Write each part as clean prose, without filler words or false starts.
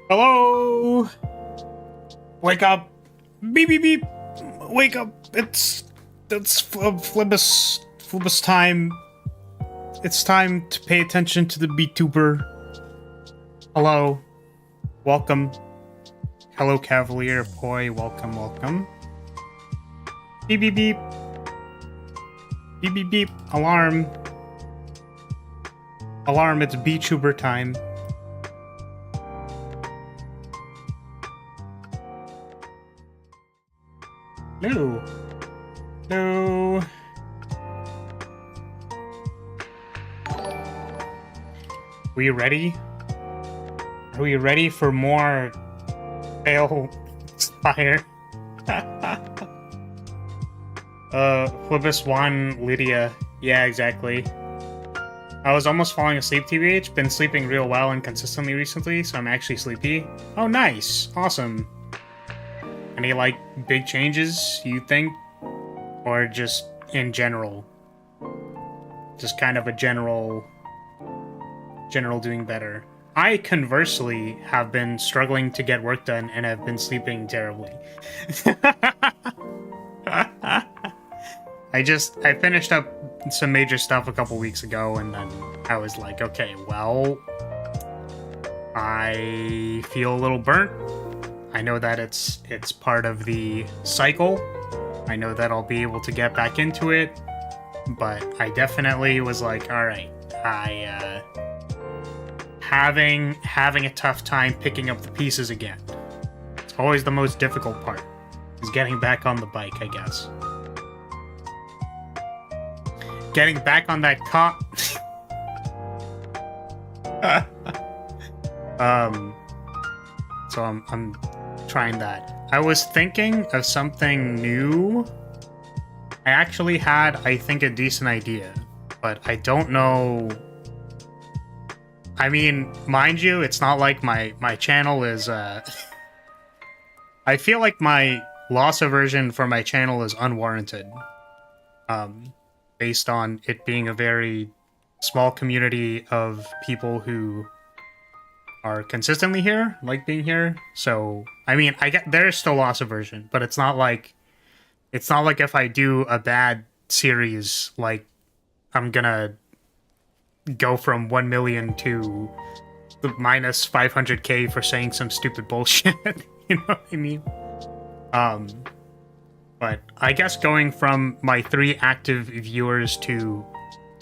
Hello! Wake up! Beep beep beep! Wake up! It's Flibus time. It's time to pay attention to the VTuber. Hello. Welcome. Hello, Cavalier boy. Welcome, welcome. Beep beep beep. Beep beep beep. Alarm. Alarm, it's VTuber time. No. No. We ready? Are we ready for more fail Spire? Flibus 1 Lyria. Yeah, exactly. I was almost falling asleep, TBH. Been sleeping real well and consistently recently, so I'm actually sleepy. Oh, nice. Awesome. Any, like, big changes, you think? Or just in general? Just kind of a general doing better. I, conversely, have been struggling to get work done and have been sleeping terribly. I finished up some major stuff a couple weeks ago, and then I was like, okay, well, I feel a little burnt. I know that it's part of the cycle. I know that I'll be able to get back into it, but I definitely was like, all right, having a tough time picking up the pieces again. It's always the most difficult part, is getting back on the bike, I guess. Getting back on that cop. So I'm trying that. I was thinking of something new. I actually had, I think, a decent idea, but I don't know. I mean, mind you, it's not like my channel is, I feel like my loss aversion for my channel is unwarranted. Based on it being a very small community of people who are consistently here, like being here. So, I mean, I get there's still loss aversion, but it's not like if I do a bad series, like I'm gonna go from 1 million to the minus 500k for saying some stupid bullshit. You know what I mean? But I guess going from my 3 active viewers to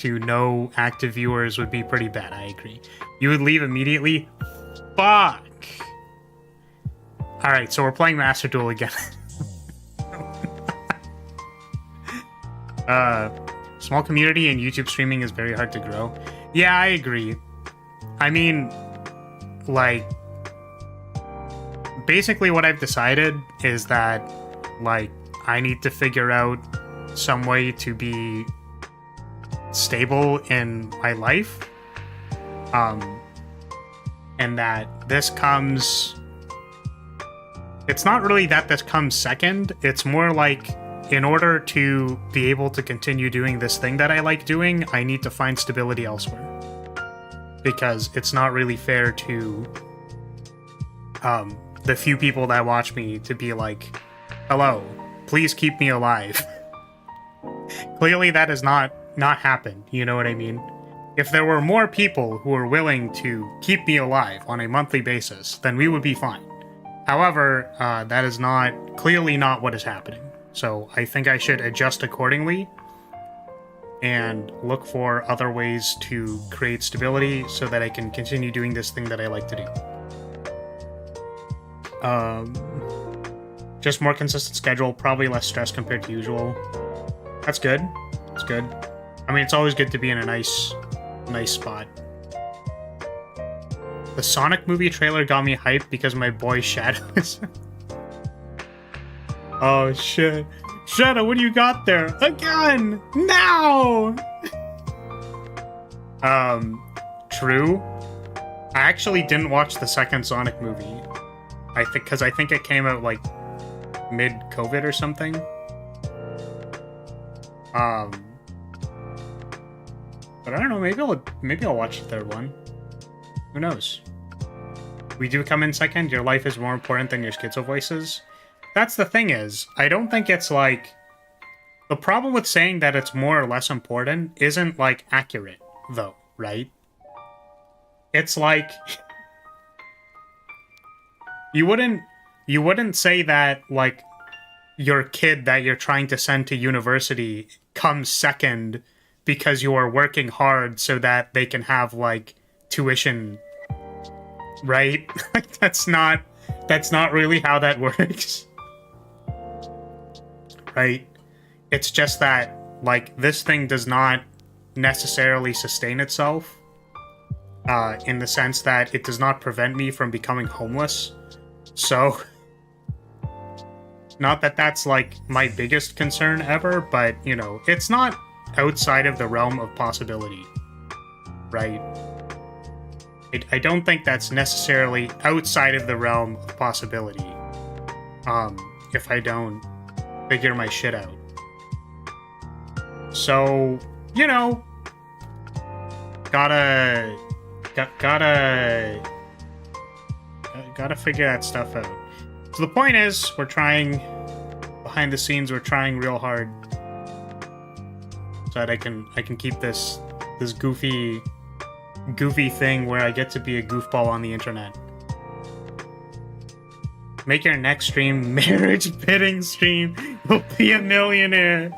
no active viewers would be pretty bad. I agree. You would leave immediately? Fuck! Alright, so we're playing Master Duel again. Small community and YouTube streaming is very hard to grow. Yeah, I agree. I mean, like, basically what I've decided is that, like, I need to figure out some way to be stable in my life. And that this comes... It's not really that this comes second. It's more like, in order to be able to continue doing this thing that I like doing, I need to find stability elsewhere. Because it's not really fair to the few people that watch me to be like, hello, please keep me alive. Clearly that has not happened, you know what I mean? If there were more people who were willing to keep me alive on a monthly basis, then we would be fine. However, that is clearly not what is happening. So I think I should adjust accordingly and look for other ways to create stability so that I can continue doing this thing that I like to do. Just more consistent schedule, probably less stress compared to usual. That's good. That's good. I mean, it's always good to be in a nice spot. The Sonic movie trailer got me hyped because my boy Shadow is... Oh, shit. Shadow, what do you got there? Again! Now! True. I actually didn't watch the second Sonic movie. Because I think it came out, like, mid-COVID or something. But I don't know, maybe I'll watch the third one. Who knows? We do come in second. Your life is more important than your schizo voices. That's the thing is, I don't think it's like... The problem with saying that it's more or less important isn't, like, accurate, though, right? It's like... You wouldn't say that, like, your kid that you're trying to send to university comes second because you are working hard so that they can have, like, tuition, right? Like, that's not really how that works. Right? It's just that, like, this thing does not necessarily sustain itself, in the sense that it does not prevent me from becoming homeless. So, not that that's, like, my biggest concern ever, but, you know, it's not outside of the realm of possibility, right? I don't think that's necessarily outside of the realm of possibility, if I don't figure my shit out. So, you know, gotta figure that stuff out. So the point is, we're trying, behind the scenes, we're trying real hard so that I can keep this goofy thing where I get to be a goofball on the internet. Make your next stream marriage bidding stream. You'll be a millionaire.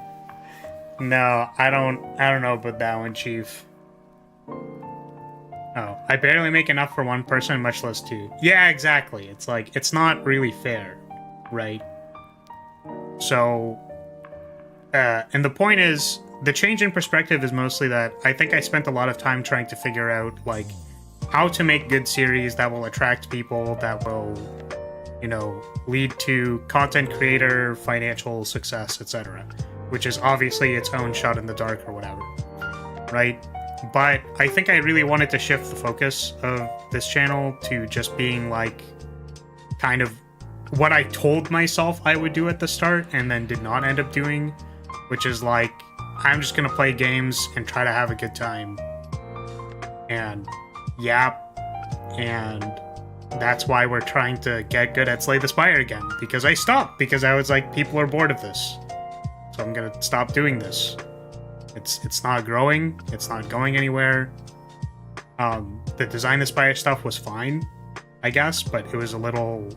No, I don't know about that one, Chief. Oh, I barely make enough for one person, much less two. Yeah, exactly. It's like, it's not really fair, right? So, and the point is, the change in perspective is mostly that I think I spent a lot of time trying to figure out, like, how to make good series that will attract people, that will, you know, lead to content creator, financial success, etc. Which is obviously its own shot in the dark or whatever, right? But I think I really wanted to shift the focus of this channel to just being, like, kind of what I told myself I would do at the start and then did not end up doing, which is, like, I'm just gonna play games and try to have a good time. And, yap. And that's why we're trying to get good at Slay the Spire again, because I stopped, because I was like, people are bored of this. So I'm gonna stop doing this. It's not growing. It's not going anywhere. The Design the Spire stuff was fine, I guess, but it was a little...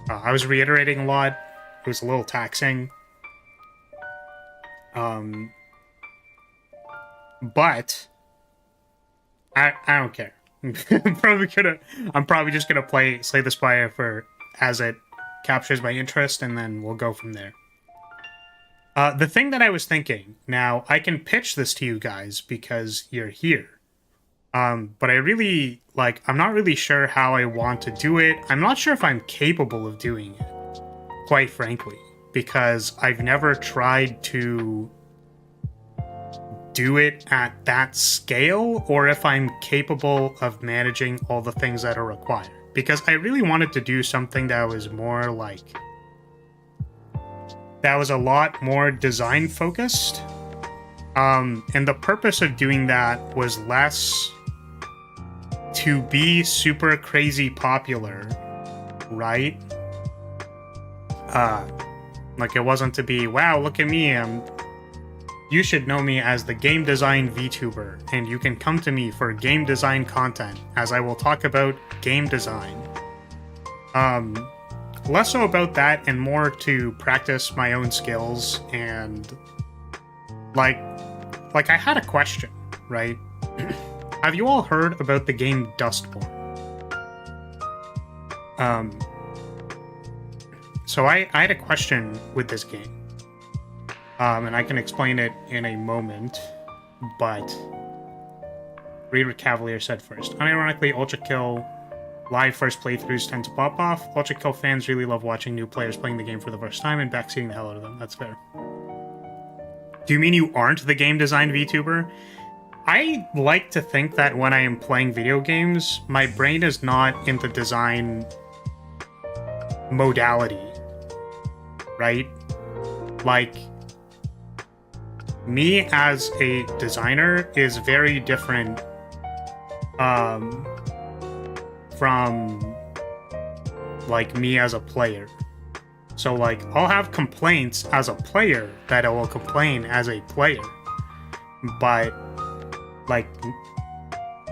I was reiterating a lot. It was a little taxing. But I don't care. I'm probably just gonna play Slay the Spire for as it captures my interest, and then we'll go from there. The thing that I was thinking, now, I can pitch this to you guys because you're here. But I really, like, I'm not really sure how I want to do it. I'm not sure if I'm capable of doing it, quite frankly, because I've never tried to do it at that scale, or if I'm capable of managing all the things that are required. Because I really wanted to do something that was more like... that was a lot more design focused. And the purpose of doing that was less to be super crazy popular, right? Like, it wasn't to be, wow, look at me, you should know me as the game design VTuber, and you can come to me for game design content, as I will talk about game design. Less so about that, and more to practice my own skills, and like I had a question, right? Have you all heard about the game Dustborn? So I had a question with this game. And I can explain it in a moment, but Reader Cavalier said first. Unironically, Ultra Kill live first playthroughs tend to pop off. Ultra Kill fans really love watching new players playing the game for the first time and backseating the hell out of them. That's fair. Do you mean you aren't the game design VTuber? I like to think that when I am playing video games, my brain is not in the design modality, right? Like, me as a designer is very different from like me as a player. So like I'll have complaints as a player that I will complain as a player. But like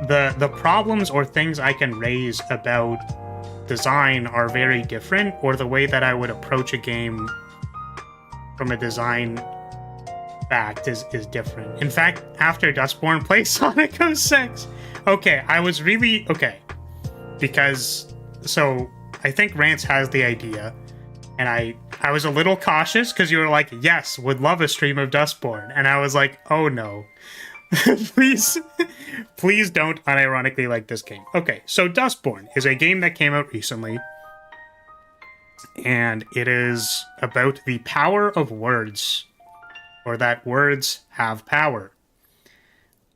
the problems or things I can raise about design are very different, or the way that I would approach a game from a design fact is different. In fact, after Dustborn play Sonic 06, okay, I was really okay, because so I think Rance has the idea, and I was a little cautious because you were like, yes, would love a stream of Dustborn, and I was like, oh no. please don't unironically like this game. Okay, so Dustborn is a game that came out recently, and it is about the power of words, or that words have power.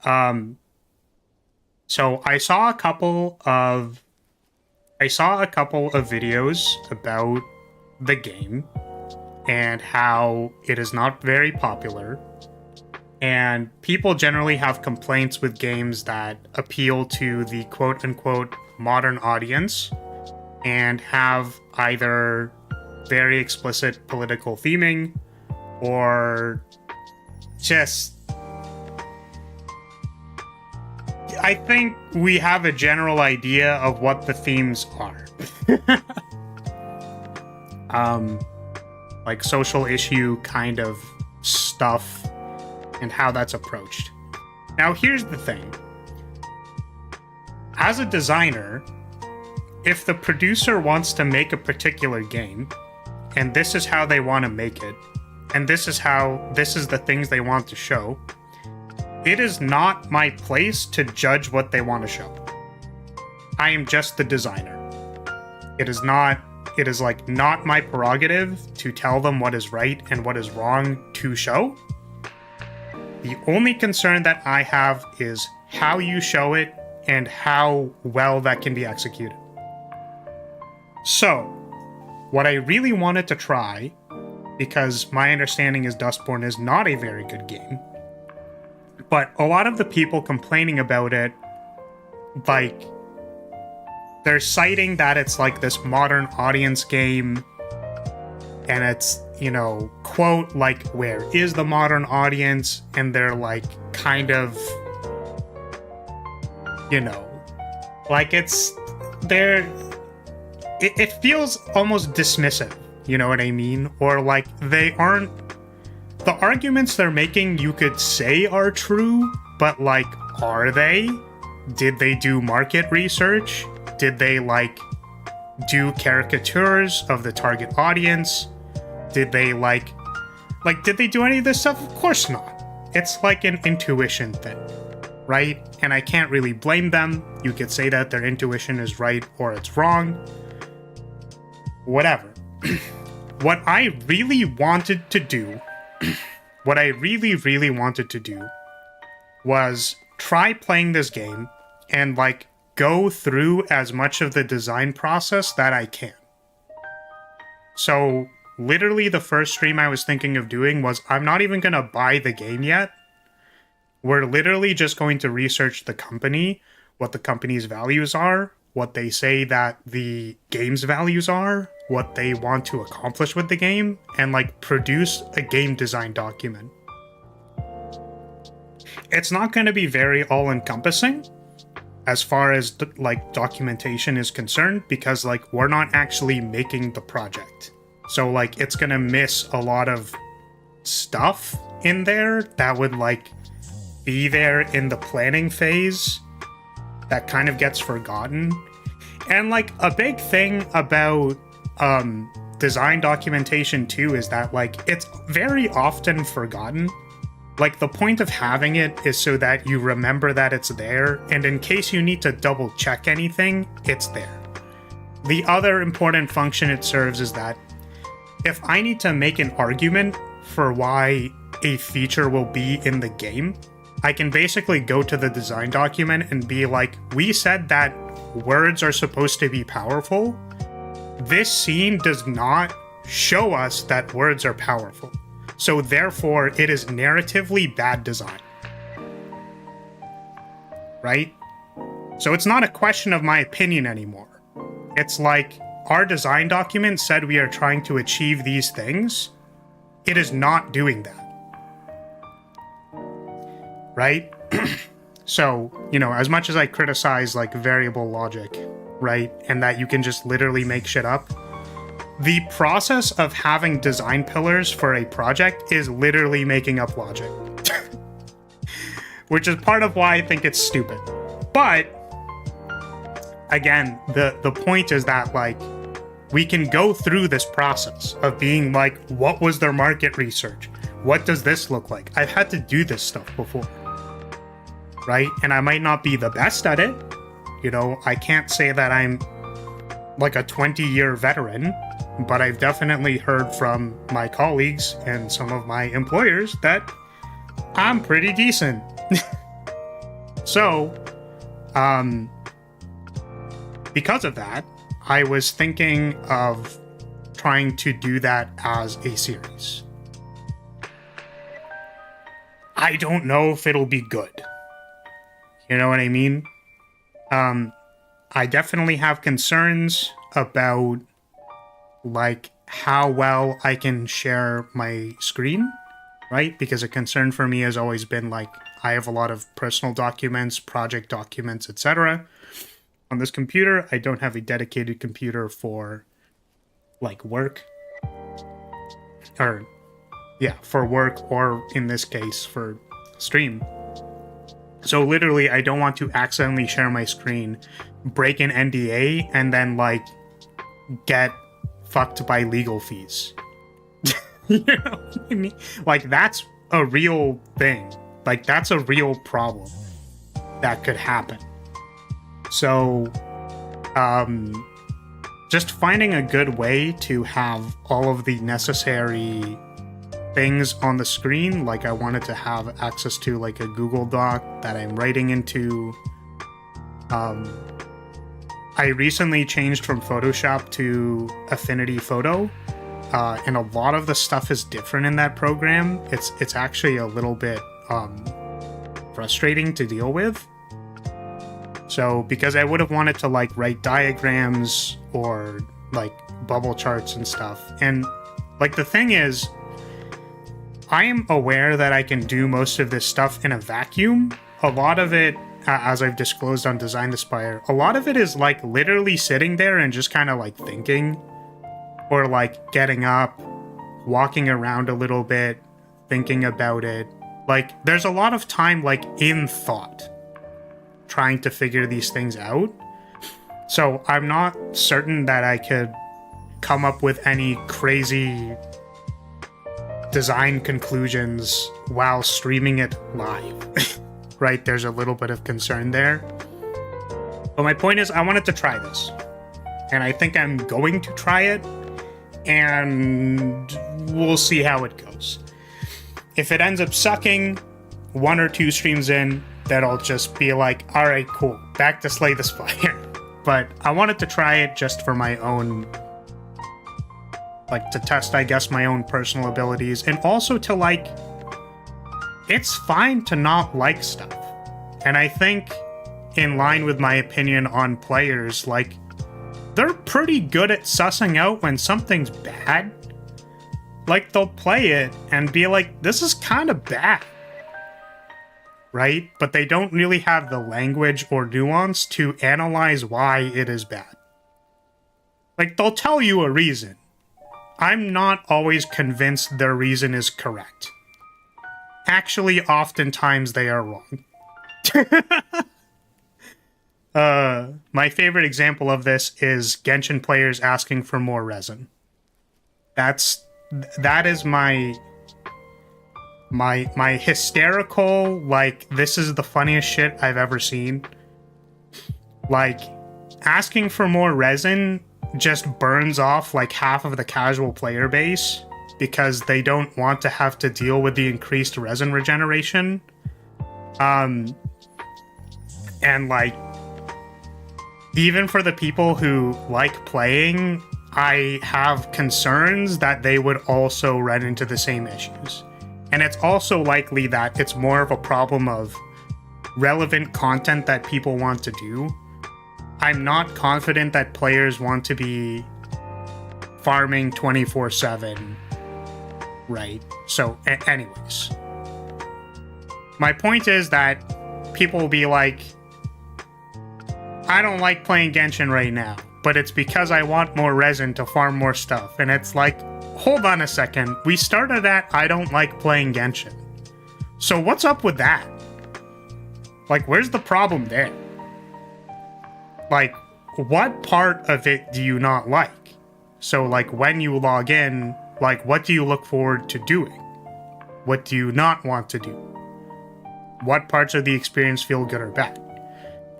So I saw a couple of videos about the game and how it is not very popular. And people generally have complaints with games that appeal to the quote-unquote modern audience and have either very explicit political theming or just... I think we have a general idea of what the themes are. Like social issue kind of stuff, and how that's approached. Now, here's the thing. As a designer, if the producer wants to make a particular game, and this is how they want to make it, and this is the things they want to show, it is not my place to judge what they want to show. I am just the designer. It is like not my prerogative to tell them what is right and what is wrong to show. The only concern that I have is how you show it and how well that can be executed. So, what I really wanted to try, because my understanding is Dustborn is not a very good game, but a lot of the people complaining about it, like, they're citing that it's like this modern audience game, and it's, you know, quote, like, where is the modern audience? And they're like, kind of, you know, like it feels almost dismissive, you know what I mean? Or like they aren't, the arguments they're making you could say are true, but like, are they? Did they do market research? Did they like do caricatures of the target audience? Did they did they do any of this stuff? Of course not. It's like an intuition thing, right? And I can't really blame them. You could say that their intuition is right or it's wrong. Whatever. What I really wanted to do, was try playing this game and like go through as much of the design process that I can. So literally the first stream I was thinking of doing was, I'm not even going to buy the game yet. We're literally just going to research the company, what the company's values are, what they say that the game's values are, what they want to accomplish with the game, and like produce a game design document. It's not going to be very all-encompassing as far as like documentation is concerned, because like we're not actually making the project. So like it's gonna miss a lot of stuff in there that would like be there in the planning phase that kind of gets forgotten. And like a big thing about design documentation too is that like it's very often forgotten. Like the point of having it is so that you remember that it's there, and in case you need to double check anything, it's there. The other important function it serves is that if I need to make an argument for why a feature will be in the game, I can basically go to the design document and be like, we said that words are supposed to be powerful. This scene does not show us that words are powerful. So therefore, it is narratively bad design. Right? So it's not a question of my opinion anymore. It's like, our design document said we are trying to achieve these things, it is not doing that. Right? So, you know, as much as I criticize like variable logic, right, and that you can just literally make shit up, the process of having design pillars for a project is literally making up logic. Which is part of why I think it's stupid. But again, the point is that like we can go through this process of being like, what was their market research? What does this look like? I've had to do this stuff before. Right? And I might not be the best at it. You know, I can't say that I'm like a 20-year veteran, but I've definitely heard from my colleagues and some of my employers that I'm pretty decent. So, because of that, I was thinking of trying to do that as a series. I don't know if it'll be good. You know what I mean? I definitely have concerns about, like, how well I can share my screen, right? Because a concern for me has always been, like, I have a lot of personal documents, project documents, etc. on this computer. I don't have a dedicated computer for, like, work. Or, yeah, for work, or in this case, for stream. So literally, I don't want to accidentally share my screen, break an NDA, and then, like, get fucked by legal fees. You know what I mean? Like, that's a real thing. Like, that's a real problem that could happen. So, just finding a good way to have all of the necessary things on the screen. Like, I wanted to have access to like a Google Doc that I'm writing into. I recently changed from Photoshop to Affinity Photo, and a lot of the stuff is different in that program. It's actually a little bit frustrating to deal with. So because I would have wanted to like write diagrams or like bubble charts and stuff, and like the thing is, I am aware that I can do most of this stuff in a vacuum. A lot of it, as I've disclosed on Design the Spire, a lot of it is like literally sitting there and just kind of like thinking, or like getting up, walking around a little bit, thinking about it. Like there's a lot of time like in thought, trying to figure these things out. So I'm not certain that I could come up with any crazy design conclusions while streaming it live. Right? There's a little bit of concern there. But my point is, I wanted to try this. And I think I'm going to try it. And we'll see how it goes. If it ends up sucking 1 or 2 streams in, then I'll just be like, alright, cool. Back to Slay the Spire. But I wanted to try it just for my own, like, to test, I guess, my own personal abilities, and also to, like, it's fine to not like stuff. And I think, in line with my opinion on players, like, they're pretty good at sussing out when something's bad. Like, they'll play it and be like, this is kind of bad. Right? But they don't really have the language or nuance to analyze why it is bad. Like, they'll tell you a reason. I'm not always convinced their reason is correct. Actually, oftentimes they are wrong. My favorite example of this is Genshin players asking for more resin. That is my hysterical, like, this is the funniest shit I've ever seen. Like, asking for more resin just burns off like half of the casual player base because they don't want to have to deal with the increased resin regeneration. And like, even for the people who like playing, I have concerns that they would also run into the same issues. And it's also likely that it's more of a problem of relevant content that people want to do. I'm not confident that players want to be farming 24/7, right? So, anyways. My point is that people will be like, I don't like playing Genshin right now, but it's because I want more resin to farm more stuff. And it's like, hold on a second. We started at I don't like playing Genshin. So what's up with that? Like, where's the problem there? Like, what part of it do you not like? So, like, when you log in, like, what do you look forward to doing? What do you not want to do? What parts of the experience feel good or bad?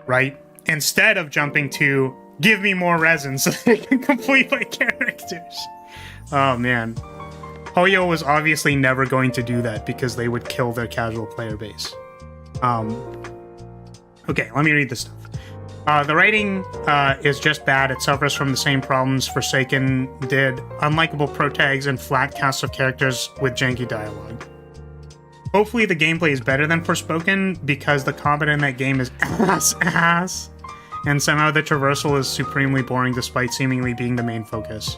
Right? Instead of jumping to, give me more resin so they can complete my characters. Oh, man. Hoyo was obviously never going to do that because they would kill their casual player base. Okay, let me read this stuff. The writing is just bad. It suffers from the same problems Forsaken did. Unlikable protags and flat casts of characters with janky dialogue. Hopefully the gameplay is better than Forspoken because the combat in that game is ass. And somehow the traversal is supremely boring despite seemingly being the main focus.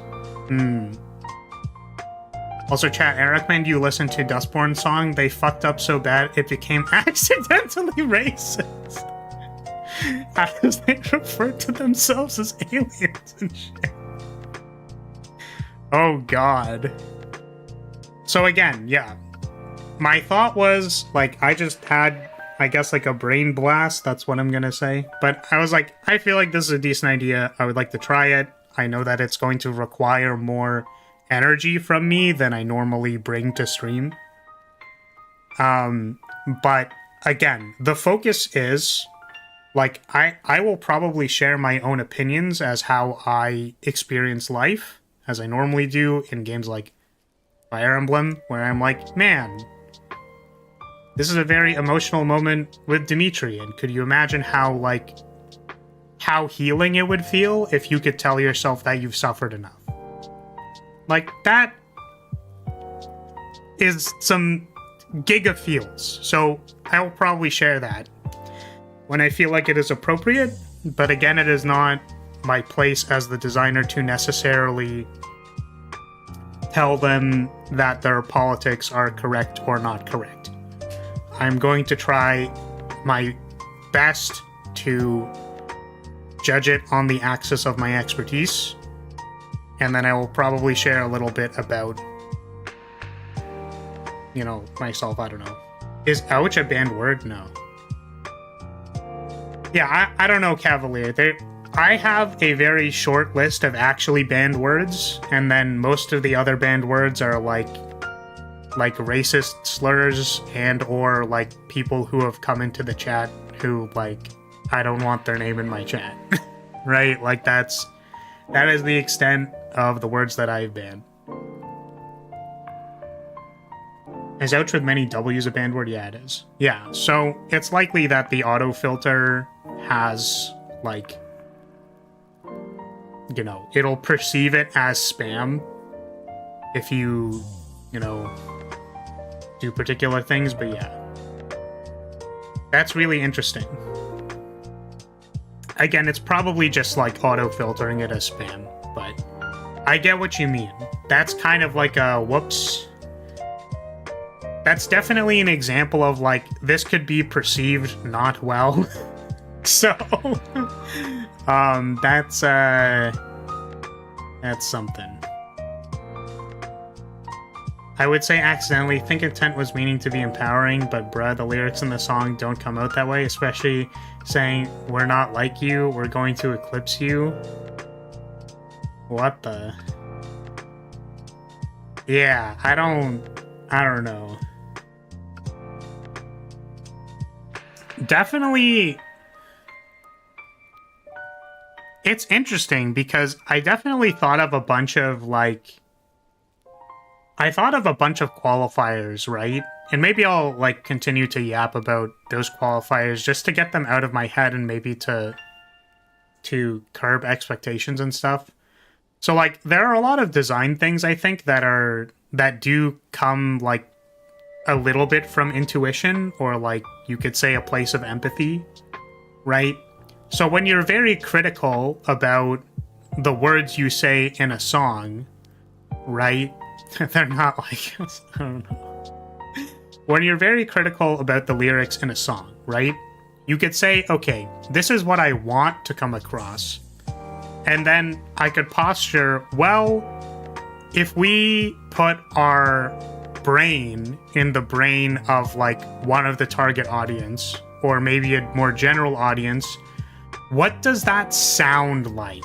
Also, chat, I recommend you listen to Dustborn's song. They fucked up so bad it became accidentally racist. As they refer to themselves as aliens and shit. Oh god. So again, yeah. My thought was, like, I just had, I guess, like a brain blast. That's what I'm gonna say. But I was like, I feel like this is a decent idea. I would like to try it. I know that it's going to require more energy from me than I normally bring to stream. But again, the focus is, like, I will probably share my own opinions as how I experience life, as I normally do in games like Fire Emblem, where I'm like, man, this is a very emotional moment with Dimitri, and could you imagine how healing it would feel if you could tell yourself that you've suffered enough? Like, that is some giga feels, so I will probably share that when I feel like it is appropriate, but again, it is not my place as the designer to necessarily tell them that their politics are correct or not correct. I'm going to try my best to judge it on the axis of my expertise, and then I will probably share a little bit about, you know, myself. I don't know. Is ouch a banned word? No. Yeah, I don't know, Cavalier. I have a very short list of actually banned words, and then most of the other banned words are like racist slurs and or like people who have come into the chat who, like, I don't want their name in my chat. Right? Like, that is the extent of the words that I've banned. Is ouch with many W's a banned word? Yeah, it is. Yeah, so it's likely that the auto filter has, like, you know, it'll perceive it as spam if you know, do particular things, but yeah. That's really interesting. Again, it's probably just like auto-filtering it as spam, but I get what you mean. That's kind of like a whoops. That's definitely an example of, like, this could be perceived not well. So, that's something. I would say accidentally. Think intent was meaning to be empowering, but bruh, the lyrics in the song don't come out that way, especially saying, we're not like you, we're going to eclipse you. What the? Yeah, I don't know. Definitely, it's interesting because I definitely thought of a bunch of, like, I thought of a bunch of qualifiers, right? And maybe I'll, like, continue to yap about those qualifiers just to get them out of my head and maybe to curb expectations and stuff. So, like, there are a lot of design things, I think, that do come, like, a little bit from intuition, or, like, you could say a place of empathy, right? So when you're very critical about the words you say in a song, right? They're not like, I don't know. When you're very critical about the lyrics in a song, right? You could say, okay, this is what I want to come across. And then I could posture, well, if we put our brain in the brain of like one of the target audience, or maybe a more general audience, what does that sound like?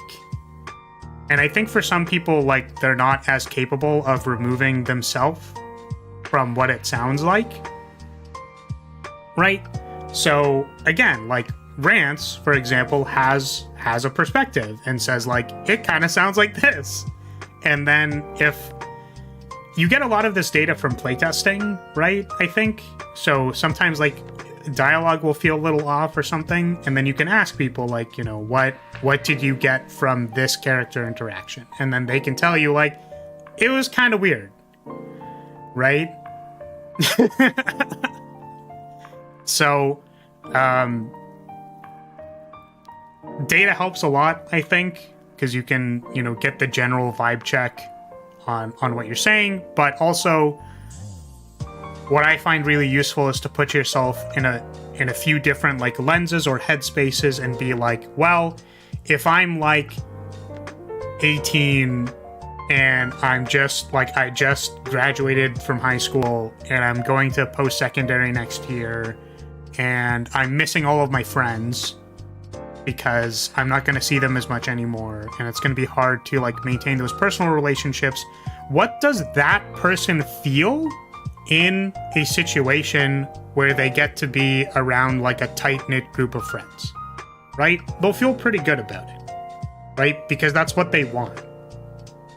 And I think for some people, like, they're not as capable of removing themselves from what it sounds like, right? So again, like Rants, for example, has a perspective and says like, it kind of sounds like this. And then if you get a lot of this data from playtesting, right? I think so. Sometimes like dialogue will feel a little off or something, and then you can ask people like, you know, what did you get from this character interaction? And then they can tell you like, it was kind of weird, right? So data helps a lot, I think, because you can, you know, get the general vibe check on what you're saying, but also what I find really useful is to put yourself in a few different like lenses or headspaces and be like, well, if I'm like 18 and I'm just like, I just graduated from high school and I'm going to post-secondary next year and I'm missing all of my friends because I'm not going to see them as much anymore and it's going to be hard to like maintain those personal relationships. What does that person feel in a situation where they get to be around like a tight-knit group of friends, right? They'll feel pretty good about it, right? Because that's what they want,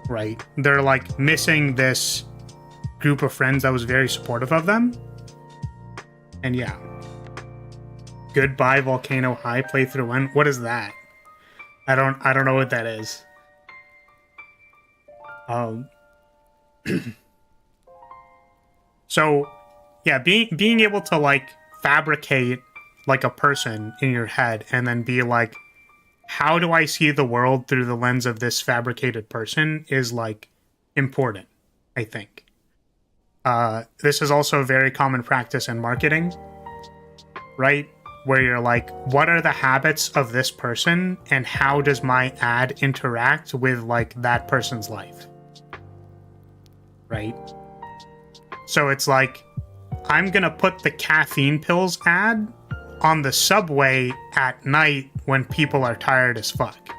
right? They're like missing this group of friends that was very supportive of them. And yeah. Goodbye Volcano High playthrough 1. What is that? I don't know what that is. So, yeah, being able to, like, fabricate, like, a person in your head and then be like, how do I see the world through the lens of this fabricated person is, like, important, I think. This is also a very common practice in marketing, right? Where you're like, what are the habits of this person and how does my ad interact with, like, that person's life? Right? So it's like, I'm gonna put the caffeine pills ad on the subway at night when people are tired as fuck.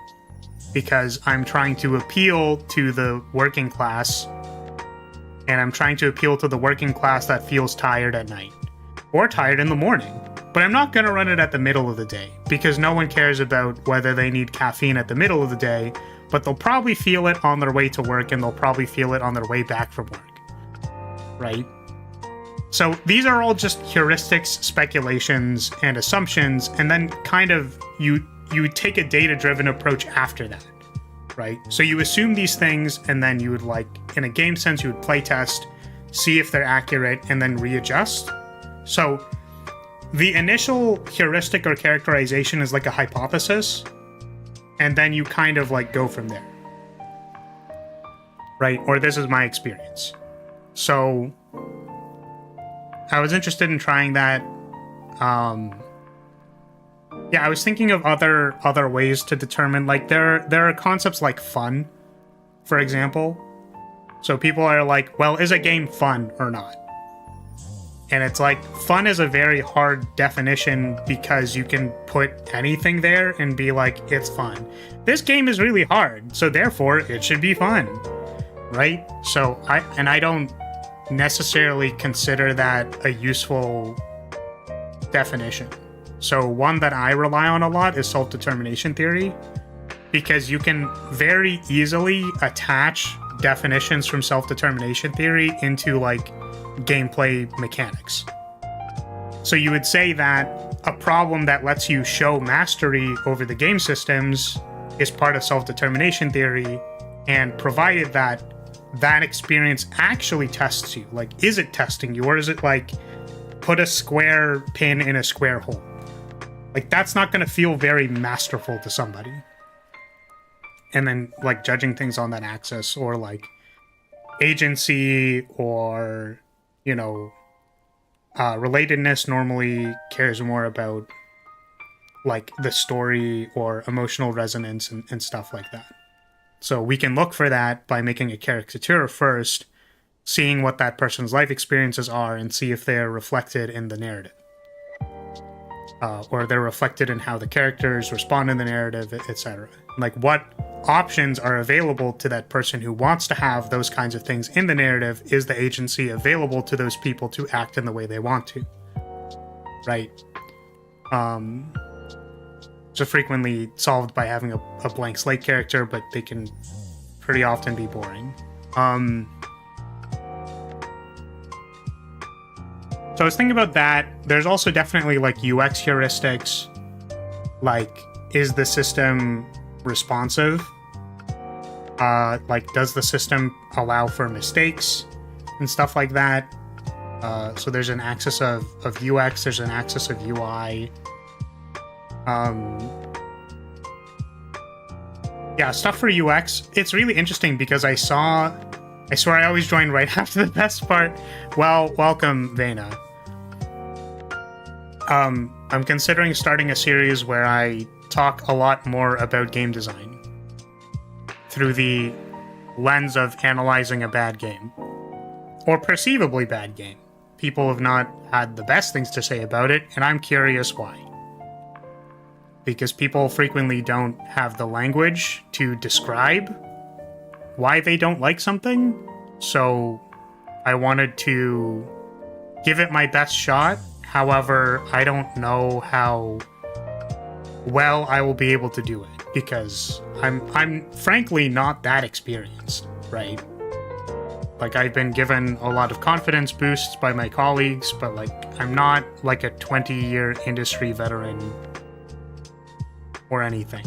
Because I'm trying to appeal to the working class, and I'm trying to appeal to the working class that feels tired at night. Or tired in the morning. But I'm not gonna run it at the middle of the day, because no one cares about whether they need caffeine at the middle of the day, but they'll probably feel it on their way to work, and they'll probably feel it on their way back from work. Right? So these are all just heuristics, speculations, and assumptions, and then kind of you take a data-driven approach after that, right? So you assume these things, and then you would, like, in a game sense, you would playtest, see if they're accurate, and then readjust. So the initial heuristic or characterization is like a hypothesis, and then you kind of, like, go from there, right? Or this is my experience. So I was interested in trying that. Yeah, I was thinking of other ways to determine, like, there are concepts like fun, for example. So people are like, well, is a game fun or not? And it's like, fun is a very hard definition because you can put anything there and be like, it's fun. This game is really hard, so therefore it should be fun, right? So I don't necessarily consider that a useful definition. So one that I rely on a lot is self-determination theory, because you can very easily attach definitions from self-determination theory into, like, gameplay mechanics. So you would say that a problem that lets you show mastery over the game systems is part of self-determination theory, and provided that that experience actually tests you, like, is it testing you, or is it like, put a square pin in a square hole? Like, that's not going to feel very masterful to somebody. And then, like, judging things on that axis, or like, agency or, you know, relatedness normally cares more about like the story or emotional resonance and stuff like that. So we can look for that by making a caricature first, seeing what that person's life experiences are, and see if they're reflected in the narrative. Or they're reflected in how the characters respond in the narrative, etc. Like, what options are available to that person who wants to have those kinds of things in the narrative? Is the agency available to those people to act in the way they want to? Right? So frequently solved by having a blank slate character, but they can pretty often be boring. So I was thinking about that. There's also definitely like UX heuristics. Like, is the system responsive? Like, does the system allow for mistakes and stuff like that? So there's an axis of UX, there's an axis of UI. Yeah, stuff for UX. It's really interesting because I swear I always join right after the best part. Well, welcome, Vena. I'm considering starting a series where I talk a lot more about game design through the lens of analyzing a bad game, or perceivably bad game. People have not had the best things to say about it, and I'm curious why. Because people frequently don't have the language to describe why they don't like something, so I wanted to give it my best shot. However, I don't know how well I will be able to do it, because I'm frankly not that experienced, right? Like, I've been given a lot of confidence boosts by my colleagues, but like, I'm not like a 20-year industry veteran or anything.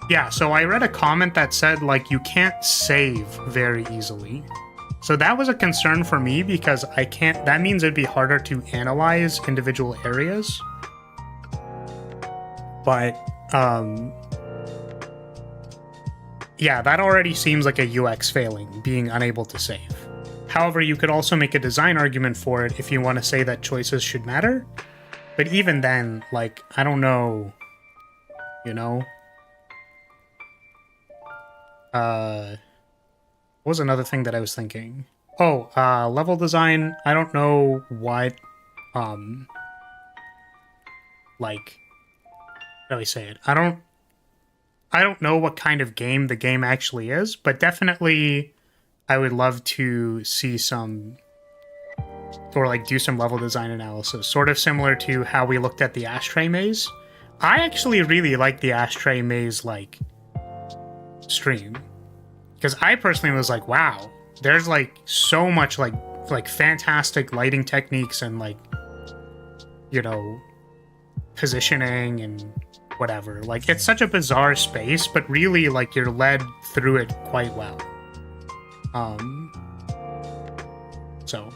Yeah, so I read a comment that said, like, you can't save very easily. So that was a concern for me, because that means it'd be harder to analyze individual areas. But, yeah, that already seems like a UX failing, being unable to save. However, you could also make a design argument for it if you want to say that choices should matter. But even then, like, I don't know, you know? What was another thing that I was thinking? Oh, level design. I don't know what, like, how do I say it? I don't know what kind of game the game actually is, but definitely I would love to see some, or like do some level design analysis, sort of similar to how we looked at the ashtray maze. I actually really like the ashtray maze, like, stream, because I personally was like, wow, there's like so much like fantastic lighting techniques and, like, you know, positioning and whatever. Like, it's such a bizarre space, but really, like, you're led through it quite well. So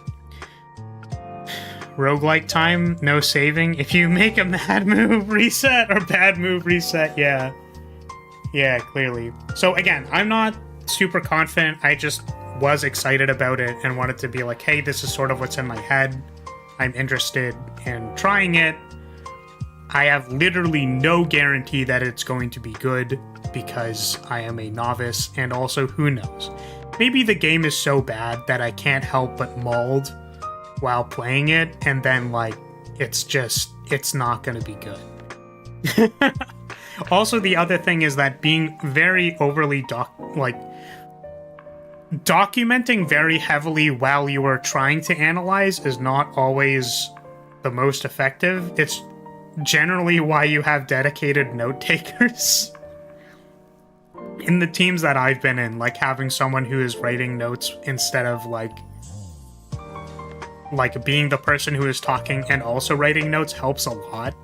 roguelike time, no saving. If you make a mad move, reset, or bad move, reset. Yeah, clearly. So again, I'm not super confident. I just was excited about it and wanted to be like, hey, this is sort of what's in my head. I'm interested in trying it. I have literally no guarantee that it's going to be good, because I am a novice, and also, who knows? Maybe the game is so bad that I can't help but mold while playing it, and then, like, it's not gonna be good. Also, the other thing is that being very overly documenting very heavily while you are trying to analyze is not always the most effective. It's generally why you have dedicated note takers. In the teams that I've been in, like, having someone who is writing notes instead of like being the person who is talking and also writing notes helps a lot,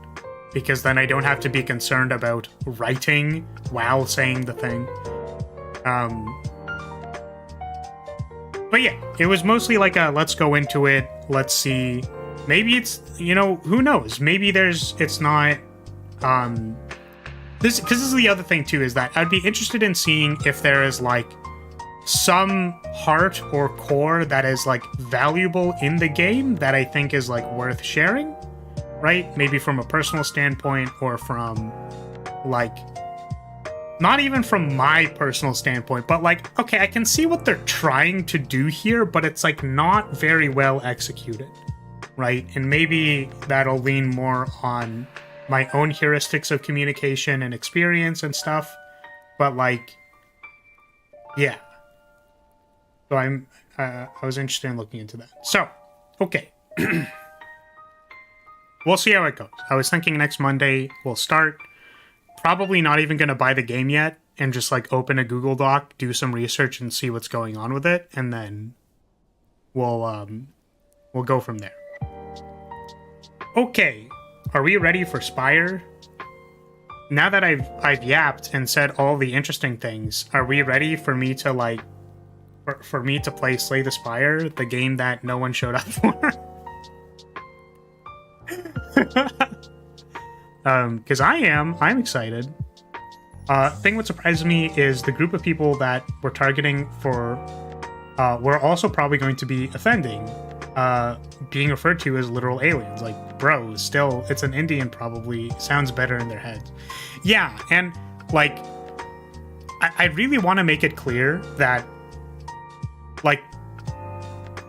because then I don't have to be concerned about writing while saying the thing. But yeah, it was mostly like a let's go into it, let's see. Maybe it's, you know, who knows? Maybe it's not this is the other thing too, is that I'd be interested in seeing if there is like some heart or core that is like valuable in the game that I think is like worth sharing, right? Maybe from a personal standpoint, or from like, not even from my personal standpoint, but like, okay, I can see what they're trying to do here, but it's like not very well executed, right? And maybe that'll lean more on my own heuristics of communication and experience and stuff, but like, yeah. So I was interested in looking into that. So, okay. We'll see how it goes. I was thinking next Monday we'll start. Probably not even going to buy the game yet, and just like open a Google Doc, do some research, and see what's going on with it, and then we'll go from there. Okay, are we ready for Spire? Now that I've yapped and said all the interesting things, are we ready for me to like for me to play Slay the Spire, the game that no one showed up for? Because I'm excited. Thing what surprises me is the group of people that we're targeting for, we're also probably going to be offending, being referred to as literal aliens. Like, bro, still, it's an Indian probably sounds better in their heads. Yeah, and like, I really want to make it clear that, like,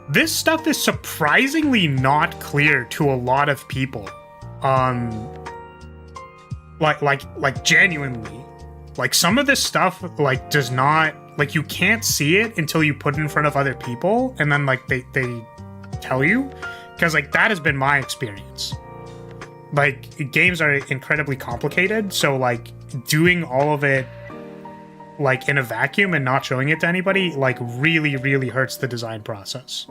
this stuff is surprisingly not clear to a lot of people. Like genuinely, like some of this stuff like does not, like, you can't see it until you put it in front of other people, and then like they tell you, because like that has been my experience. Like, games are incredibly complicated, so like doing all of it like in a vacuum and not showing it to anybody like really hurts the design process.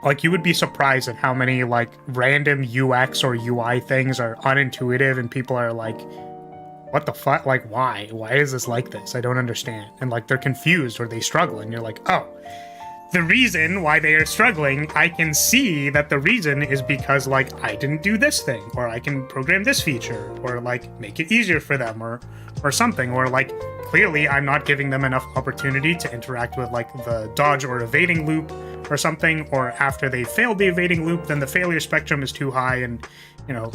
Like, you would be surprised at how many, like, random UX or UI things are unintuitive, and people are like, what the fuck? Like, why? Why is this like this? I don't understand. And, like, they're confused or they struggle, and you're like, oh, the reason why they are struggling, I can see that the reason is because, like, I didn't do this thing, or I can program this feature, or, like, make it easier for them, or something, or, like, clearly I'm not giving them enough opportunity to interact with, like, the dodge or evading loop, or something, or after they failed the evading loop, then the failure spectrum is too high, and, you know,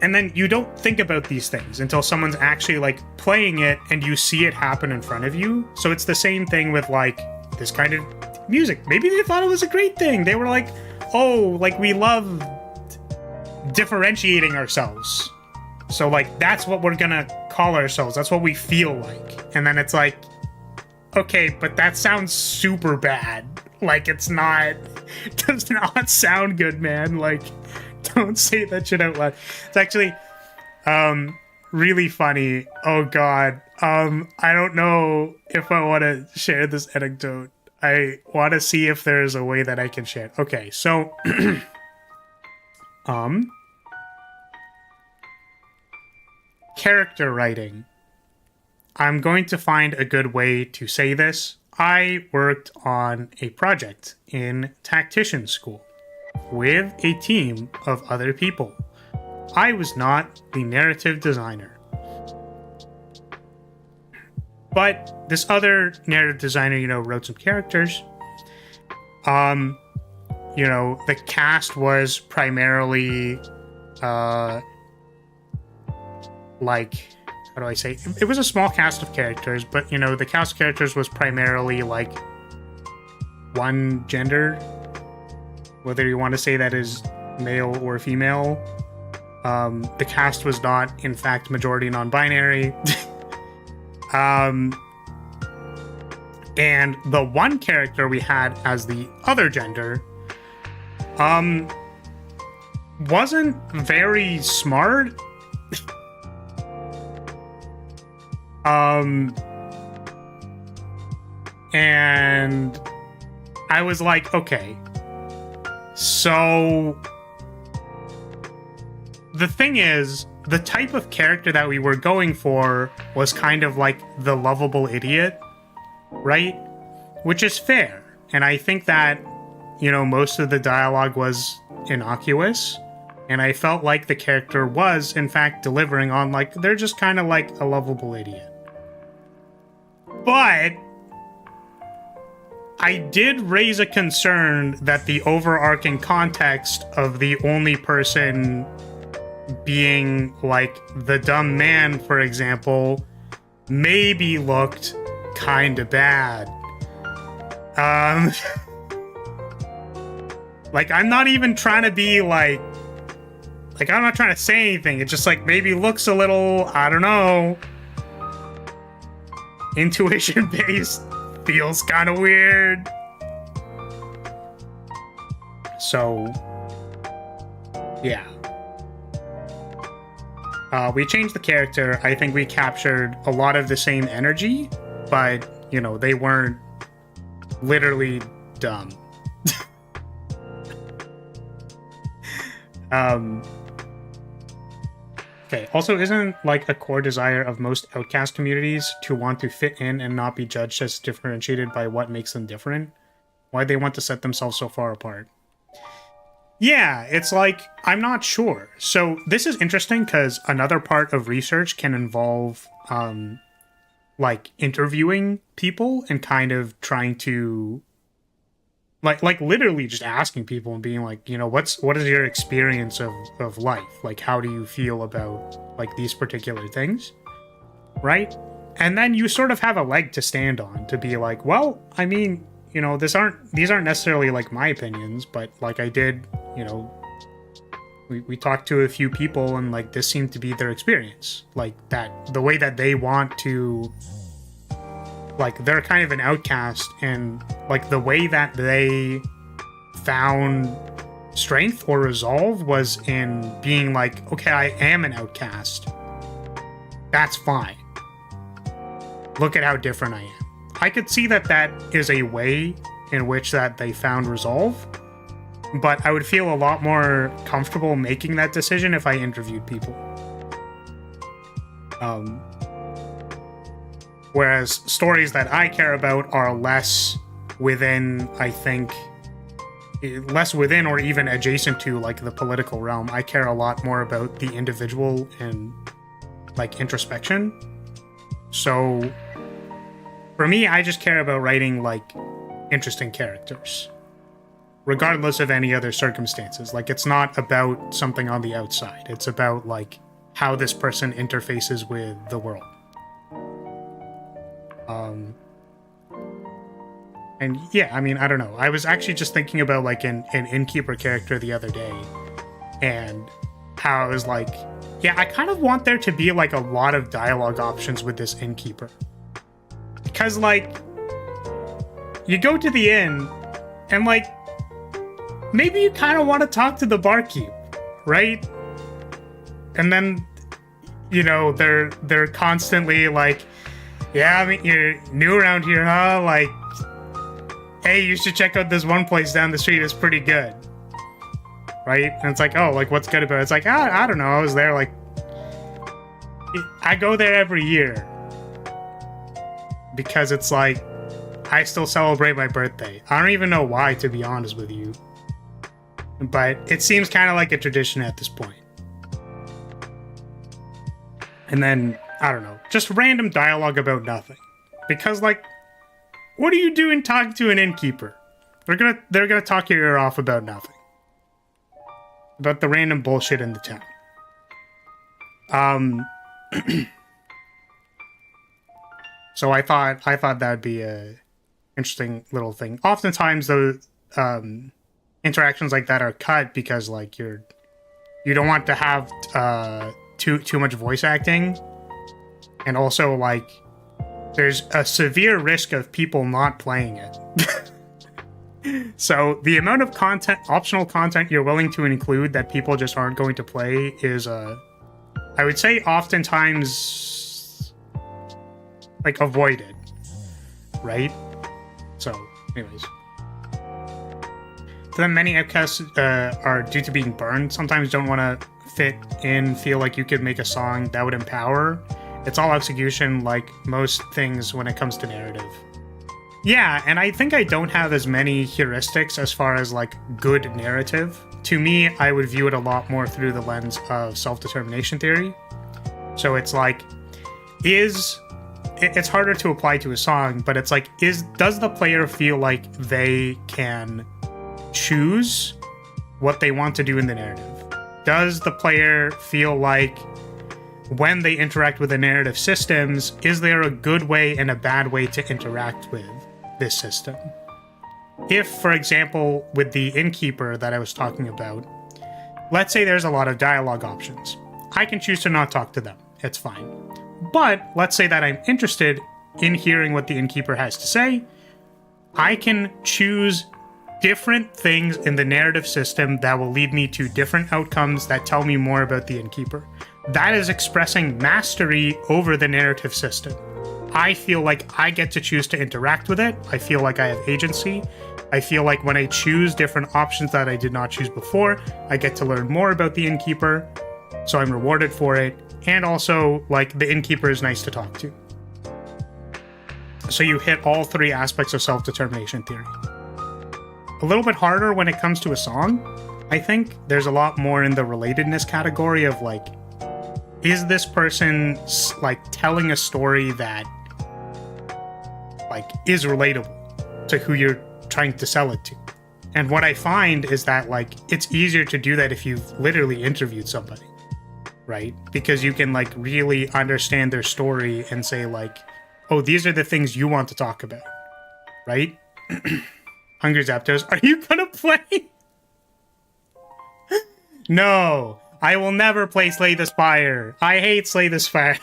and then you don't think about these things until someone's actually, like, playing it, and you see it happen in front of you. So it's the same thing with, like, this kind of music. Maybe they thought it was a great thing. They were like, oh, like, we love differentiating ourselves. So, like, that's what we're gonna call ourselves. That's what we feel like. And then it's like, okay, but that sounds super bad. Like, it does not sound good, man. Like, don't say that shit out loud. It's actually, really funny. Oh, God. I don't know if I want to share this anecdote. I want to see if there's a way that I can share it. Okay, so, character writing. I'm going to find a good way to say this. I worked on a project in tactician school with a team of other people. I was not the narrative designer. But this other narrative designer, you know, wrote some characters. You know, the cast was primarily, like, how do I say? It was a small cast of characters, but, you know, the cast of characters was primarily, like, one gender. Whether you want to say that is male or female. The cast was not, in fact, majority non-binary. And the one character we had as the other gender, wasn't very smart. And I was like, okay, so the thing is, the type of character that we were going for was kind of like the lovable idiot, right? Which is fair. And I think that, you know, most of the dialogue was innocuous. And I felt like the character was, in fact, delivering on, like, they're just kind of like a lovable idiot. But I did raise a concern that the overarching context of the only person being, like, the dumb man, for example, maybe looked kind of bad. Like, I'm not even trying to be, like, I'm not trying to say anything. It just, like, maybe looks a little, I don't know, intuition-based. Feels kind of weird. So, yeah. We changed the character. I think we captured a lot of the same energy, but, you know, they weren't literally dumb. Okay, also, isn't, like, a core desire of most outcast communities to want to fit in and not be judged as differentiated by what makes them different? Why'd they want to set themselves so far apart? Yeah, it's like, I'm not sure. So this is interesting because another part of research can involve, like, interviewing people and kind of trying to, like literally just asking people and being like, you know, what is your experience of life? Like, how do you feel about, like, these particular things? Right? And then you sort of have a leg to stand on to be like, well, I mean, you know, these aren't necessarily, like, my opinions, but, like, I did, you know, we talked to a few people and, like, this seemed to be their experience. Like, that, the way that they want to, like, they're kind of an outcast, and, like, the way that they found strength or resolve was in being like, okay, I am an outcast. That's fine. Look at how different I am. I could see that that is a way in which that they found resolve, but I would feel a lot more comfortable making that decision if I interviewed people. Whereas stories that I care about are less within, I think, less within or even adjacent to, like, the political realm. I care a lot more about the individual and, like, introspection. So for me, I just care about writing, like, interesting characters, regardless of any other circumstances. Like, it's not about something on the outside. It's about, like, how this person interfaces with the world. And yeah, I mean, I don't know. I was actually just thinking about, like, an innkeeper character the other day, and how I was like, yeah, I kind of want there to be, like, a lot of dialogue options with this innkeeper. Because, like, you go to the inn, and, like, maybe you kind of want to talk to the barkeep, right? And then, you know, they're constantly like, yeah, I mean, you're new around here, huh? Like, hey, you should check out this one place down the street. It's pretty good. Right? And it's like, oh, like, what's good about it? It's like, I don't know. I was there, like, I go there every year. Because it's like, I still celebrate my birthday. I don't even know why, to be honest with you. But it seems kind of like a tradition at this point. And then, I don't know, just random dialogue about nothing. Because, like, what are you doing talking to an innkeeper? They're gonna talk your ear off about nothing. About the random bullshit in the town. So I thought that'd be a interesting little thing. Oftentimes those interactions like that are cut because, like, you don't want to have too much voice acting, and also, like, there's a severe risk of people not playing it. So the amount of optional content you're willing to include that people just aren't going to play is, I would say, oftentimes, like, avoided, right? So, anyways. Then many outcasts are, due to being burned, sometimes don't want to fit in, feel like you could make a song that would empower. It's all execution, like most things when it comes to narrative. Yeah, and I think I don't have as many heuristics as far as, like, good narrative. to me, I would view it a lot more through the lens of self-determination theory. So it's like, it's harder to apply to a song, but it's like, does the player feel like they can choose what they want to do in the narrative? Does the player feel like when they interact with the narrative systems, is there a good way and a bad way to interact with this system? If, for example, with the innkeeper that I was talking about, let's say there's a lot of dialogue options. I can choose to not talk to them. It's fine. But let's say that I'm interested in hearing what the innkeeper has to say. I can choose different things in the narrative system that will lead me to different outcomes that tell me more about the innkeeper. That is expressing mastery over the narrative system. I feel like I get to choose to interact with it. I feel like I have agency. I feel like when I choose different options that I did not choose before, I get to learn more about the innkeeper, so I'm rewarded for it. And also, like, the innkeeper is nice to talk to. So you hit all three aspects of self-determination theory. A little bit harder when it comes to a song, I think. There's a lot more in the relatedness category of, like, is this person, like, telling a story that, like, is relatable to who you're trying to sell it to? And what I find is that, like, it's easier to do that if you've literally interviewed somebody, right? Because you can, like, really understand their story and say, like, oh, these are the things you want to talk about, right? Hungry Zapdos, are you gonna play? No, I will never play Slay the Spire. I hate Slay the Spire.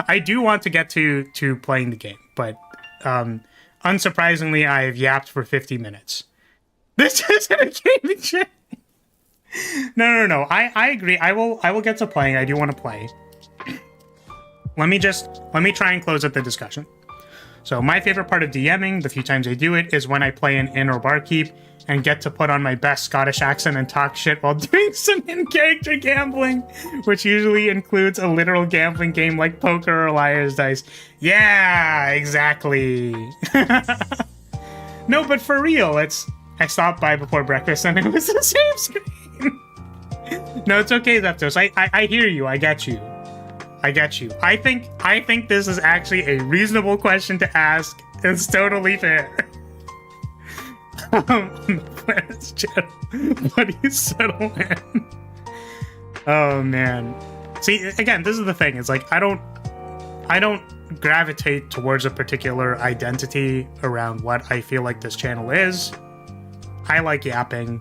I do want to get to playing the game, but unsurprisingly, I have yapped for 50 minutes. This isn't a gaming shit. No. I agree. I will get to playing. I do want to play. Let me try and close up the discussion. So my favorite part of DMing, the few times I do it, is when I play an inn or barkeep and get to put on my best Scottish accent and talk shit while doing some in-character gambling, which usually includes a literal gambling game like poker or liar's dice. Yeah, exactly. No, but for real, I stopped by before breakfast and it was the same screen. No, it's okay, Zapdos. I hear you. I get you. I think this is actually a reasonable question to ask. It's totally fair. Planet's channel. What do you settle in? Oh man. See, again, this is the thing. It's like I don't gravitate towards a particular identity around what I feel like this channel is. I like yapping,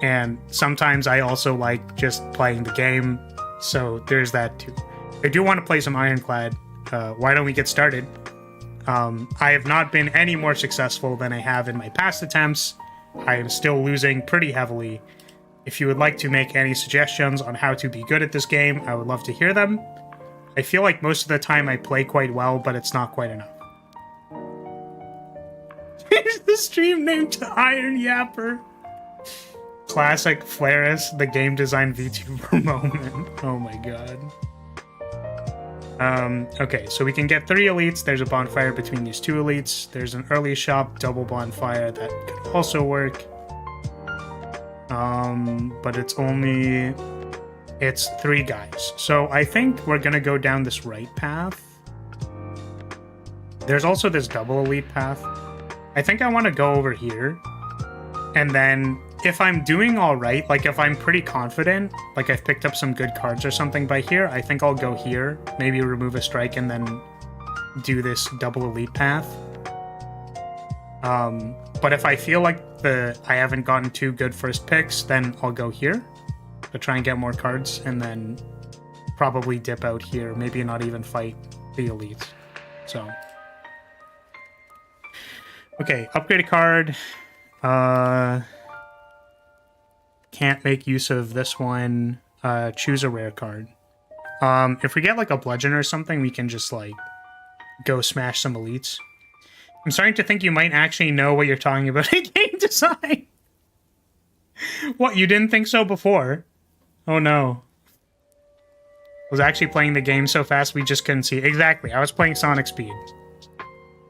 and sometimes I also like just playing the game. So there's that too. I do want to play some Ironclad. Why don't we get started? I have not been any more successful than I have in my past attempts. I am still losing pretty heavily. If you would like to make any suggestions on how to be good at this game, I would love to hear them. I feel like most of the time I play quite well, but it's not quite enough. Here's the stream name to Iron Yapper. Classic Flaris, the game design VTuber moment. Oh my god. Okay, so we can get 3 elites. There's a bonfire between these 2 elites. There's an early shop, double bonfire that could also work. But it's 3 guys. So I think we're gonna go down this right path. There's also this double elite path. I think I want to go over here. And then if I'm doing all right, like if I'm pretty confident, like I've picked up some good cards or something by here, I think I'll go here, maybe remove a strike and then do this double elite path. But if I feel like I haven't gotten 2 good first picks, then I'll go here to try and get more cards and then probably dip out here, maybe not even fight the elites. So, okay, upgrade a card. Can't make use of this one. Choose a rare card. If we get like a bludgeon or something, we can just like go smash some elites. I'm starting to think you might actually know what you're talking about in game design. What, you didn't think so before? Oh no. I was actually playing the game so fast we just couldn't see. Exactly, I was playing Sonic Speed.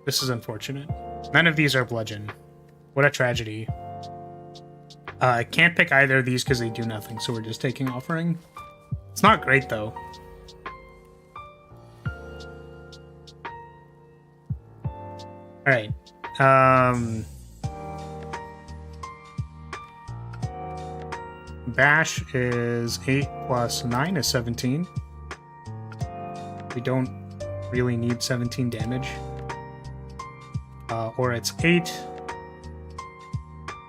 This is unfortunate. None of these are bludgeon. What a tragedy. I can't pick either of these because they do nothing, so we're just taking offering. It's not great, though. Alright. Bash is 8 plus 9 is 17. We don't really need 17 damage. Or it's 8.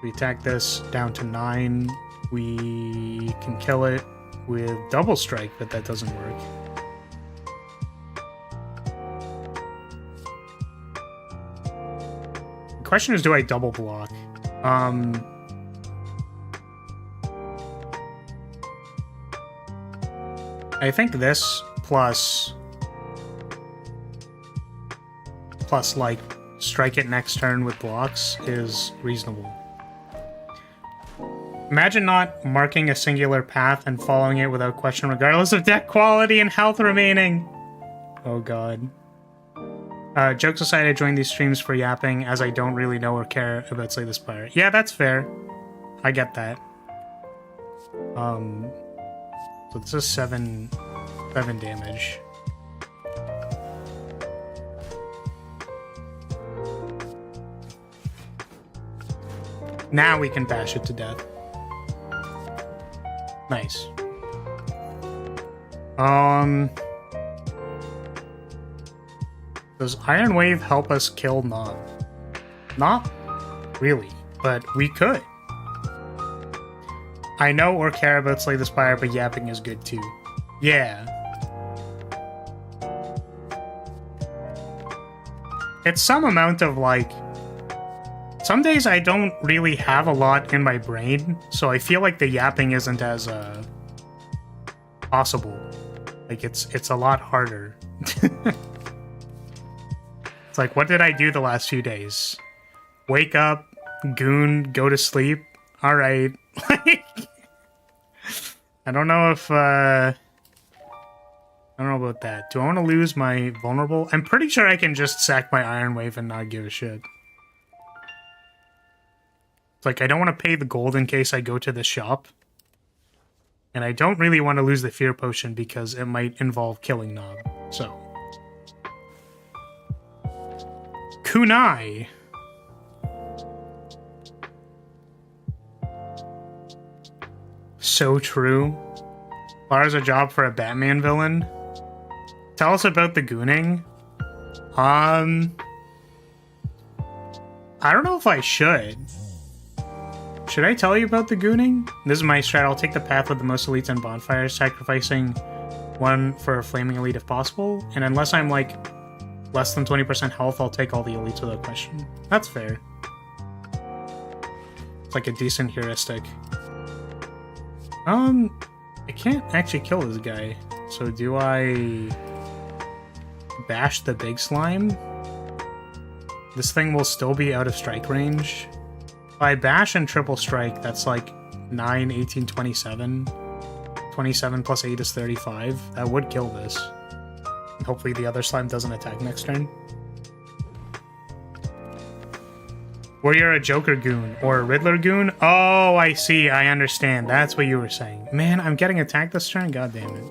We attack this down to 9. We can kill it with double strike, but that doesn't work. The question is, do I double block? I think this plus like strike it next turn with blocks is reasonable. Imagine not marking a singular path and following it without question regardless of deck quality and health remaining. Oh god. Jokes aside, I joined these streams for yapping as I don't really know or care about Slay the Spire. Yeah, that's fair. I get that. So this is 7 damage. Now we can bash it to death. Nice. Does Iron Wave help us kill Nob? Not really, but we could. I know or care about Slay the Spire, but yapping is good too. Yeah. It's some amount of like... Some days I don't really have a lot in my brain, so I feel like the yapping isn't as possible. Like it's a lot harder. It's like, what did I do the last few days? Wake up, goon, go to sleep. All right. Like, I don't know if I don't know about that. Do I want to lose my vulnerable? I'm pretty sure I can just sack my Iron Wave and not give a shit. It's like, I don't want to pay the gold in case I go to the shop. And I don't really want to lose the Fear Potion because it might involve killing Nob. So. Kunai. So true. Lara's a job for a Batman villain. Tell us about the gooning. I don't know if I should. Should I tell you about the gooning? This is my strat. I'll take the path with the most elites and bonfires, sacrificing one for a flaming elite if possible. And unless I'm like less than 20% health, I'll take all the elites without question. That's fair. It's like a decent heuristic. I can't actually kill this guy. So do I bash the big slime? This thing will still be out of strike range. If I bash and triple strike, that's like 9, 18, 27. 27 plus 8 is 35. That would kill this. And hopefully the other slime doesn't attack next turn. Or you're a Joker goon or a Riddler goon? Oh, I see. I understand. That's what you were saying. Man, I'm getting attacked this turn? God damn it.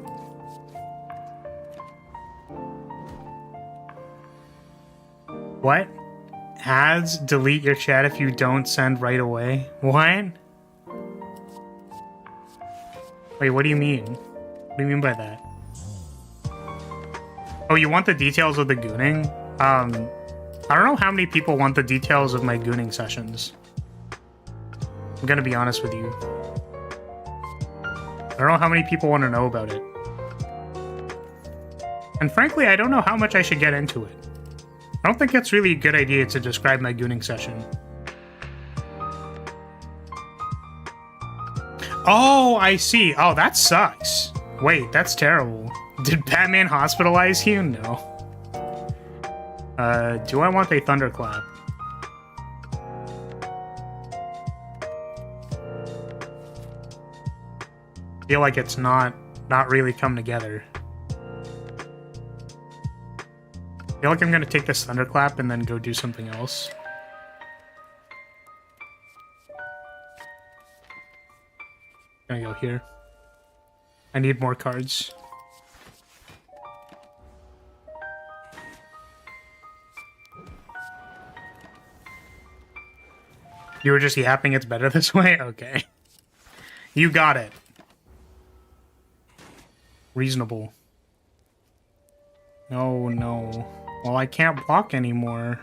What? Ads delete your chat if you don't send right away? What? Wait, what do you mean? What do you mean by that? Oh, you want the details of the gooning? I don't know how many people want the details of my gooning sessions. I'm gonna be honest with you. I don't know how many people want to know about it. And frankly, I don't know how much I should get into it. I don't think it's really a good idea to describe my gooning session. Oh, I see. Oh, that sucks. Wait, that's terrible. Did Batman hospitalize you? No. Do I want a thunderclap? Feel like it's not really come together. Feel like I'm gonna take this thunderclap and then go do something else. gonna go here. I need more cards. You were just yapping it's better this way? Okay. You got it. Reasonable. Oh no. Well, I can't block anymore.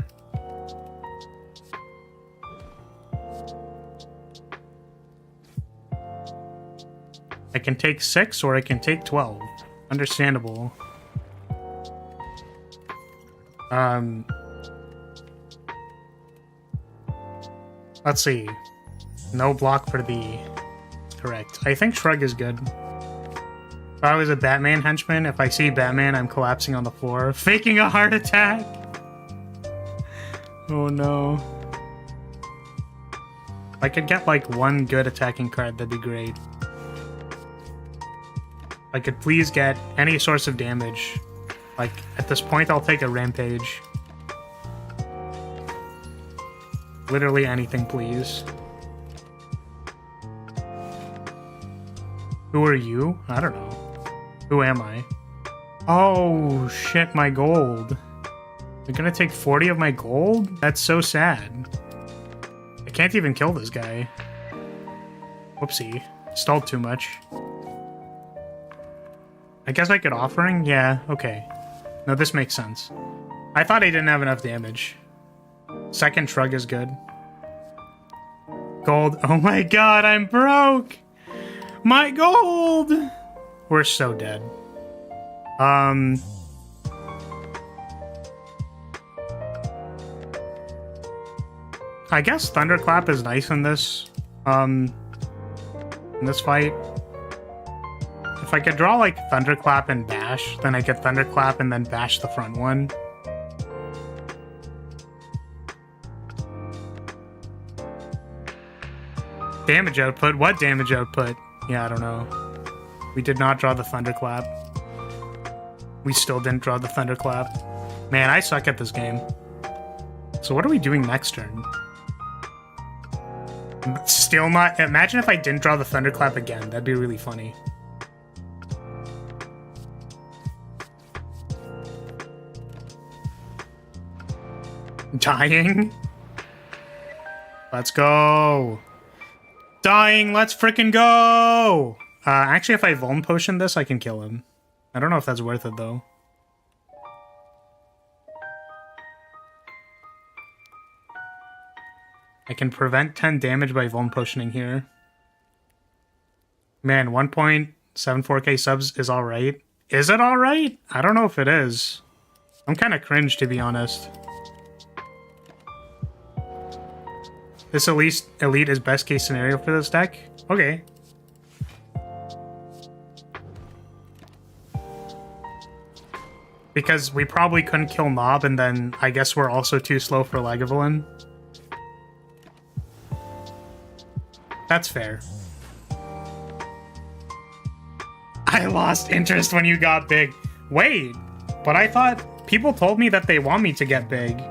I can take 6 or I can take 12. Understandable. Let's see. No block for the... Correct. I think Shrug is good. If I was a Batman henchman, if I see Batman, I'm collapsing on the floor, faking a heart attack. Oh no. If I could get like one good attacking card, that'd be great. If I could please get any source of damage. Like, at this point, I'll take a Rampage. Literally anything, please. Who are you? I don't know. Who am I? Oh, shit, my gold. You're gonna take 40 of my gold? That's so sad. I can't even kill this guy. Whoopsie. Stalled too much. I guess I could Offering? Yeah, okay. No, this makes sense. I thought I didn't have enough damage. Second Shrug is good. Gold. Oh my god, I'm broke! My gold! We're so dead. I guess Thunderclap is nice in this fight. If I could draw like Thunderclap and Bash, then I could Thunderclap and then Bash the front one. Damage output? What damage output? Yeah, I don't know. We did not draw the Thunderclap. We still didn't draw the Thunderclap. Man, I suck at this game. So what are we doing next turn? Still not... Imagine if I didn't draw the Thunderclap again. That'd be really funny. Dying? Let's go! Dying, let's frickin' go! Actually, if I Vuln Potion this, I can kill him. I don't know if that's worth it, though. I can prevent 10 damage by Vuln Potioning here. Man, 1.74k subs is alright. Is it alright? I don't know if it is. I'm kind of cringe, to be honest. This elite is best case scenario for this deck? Okay. Because we probably couldn't kill Mob, and then I guess we're also too slow for Lagavulin. That's fair. I lost interest when you got big. Wait, but I thought people told me that they want me to get big.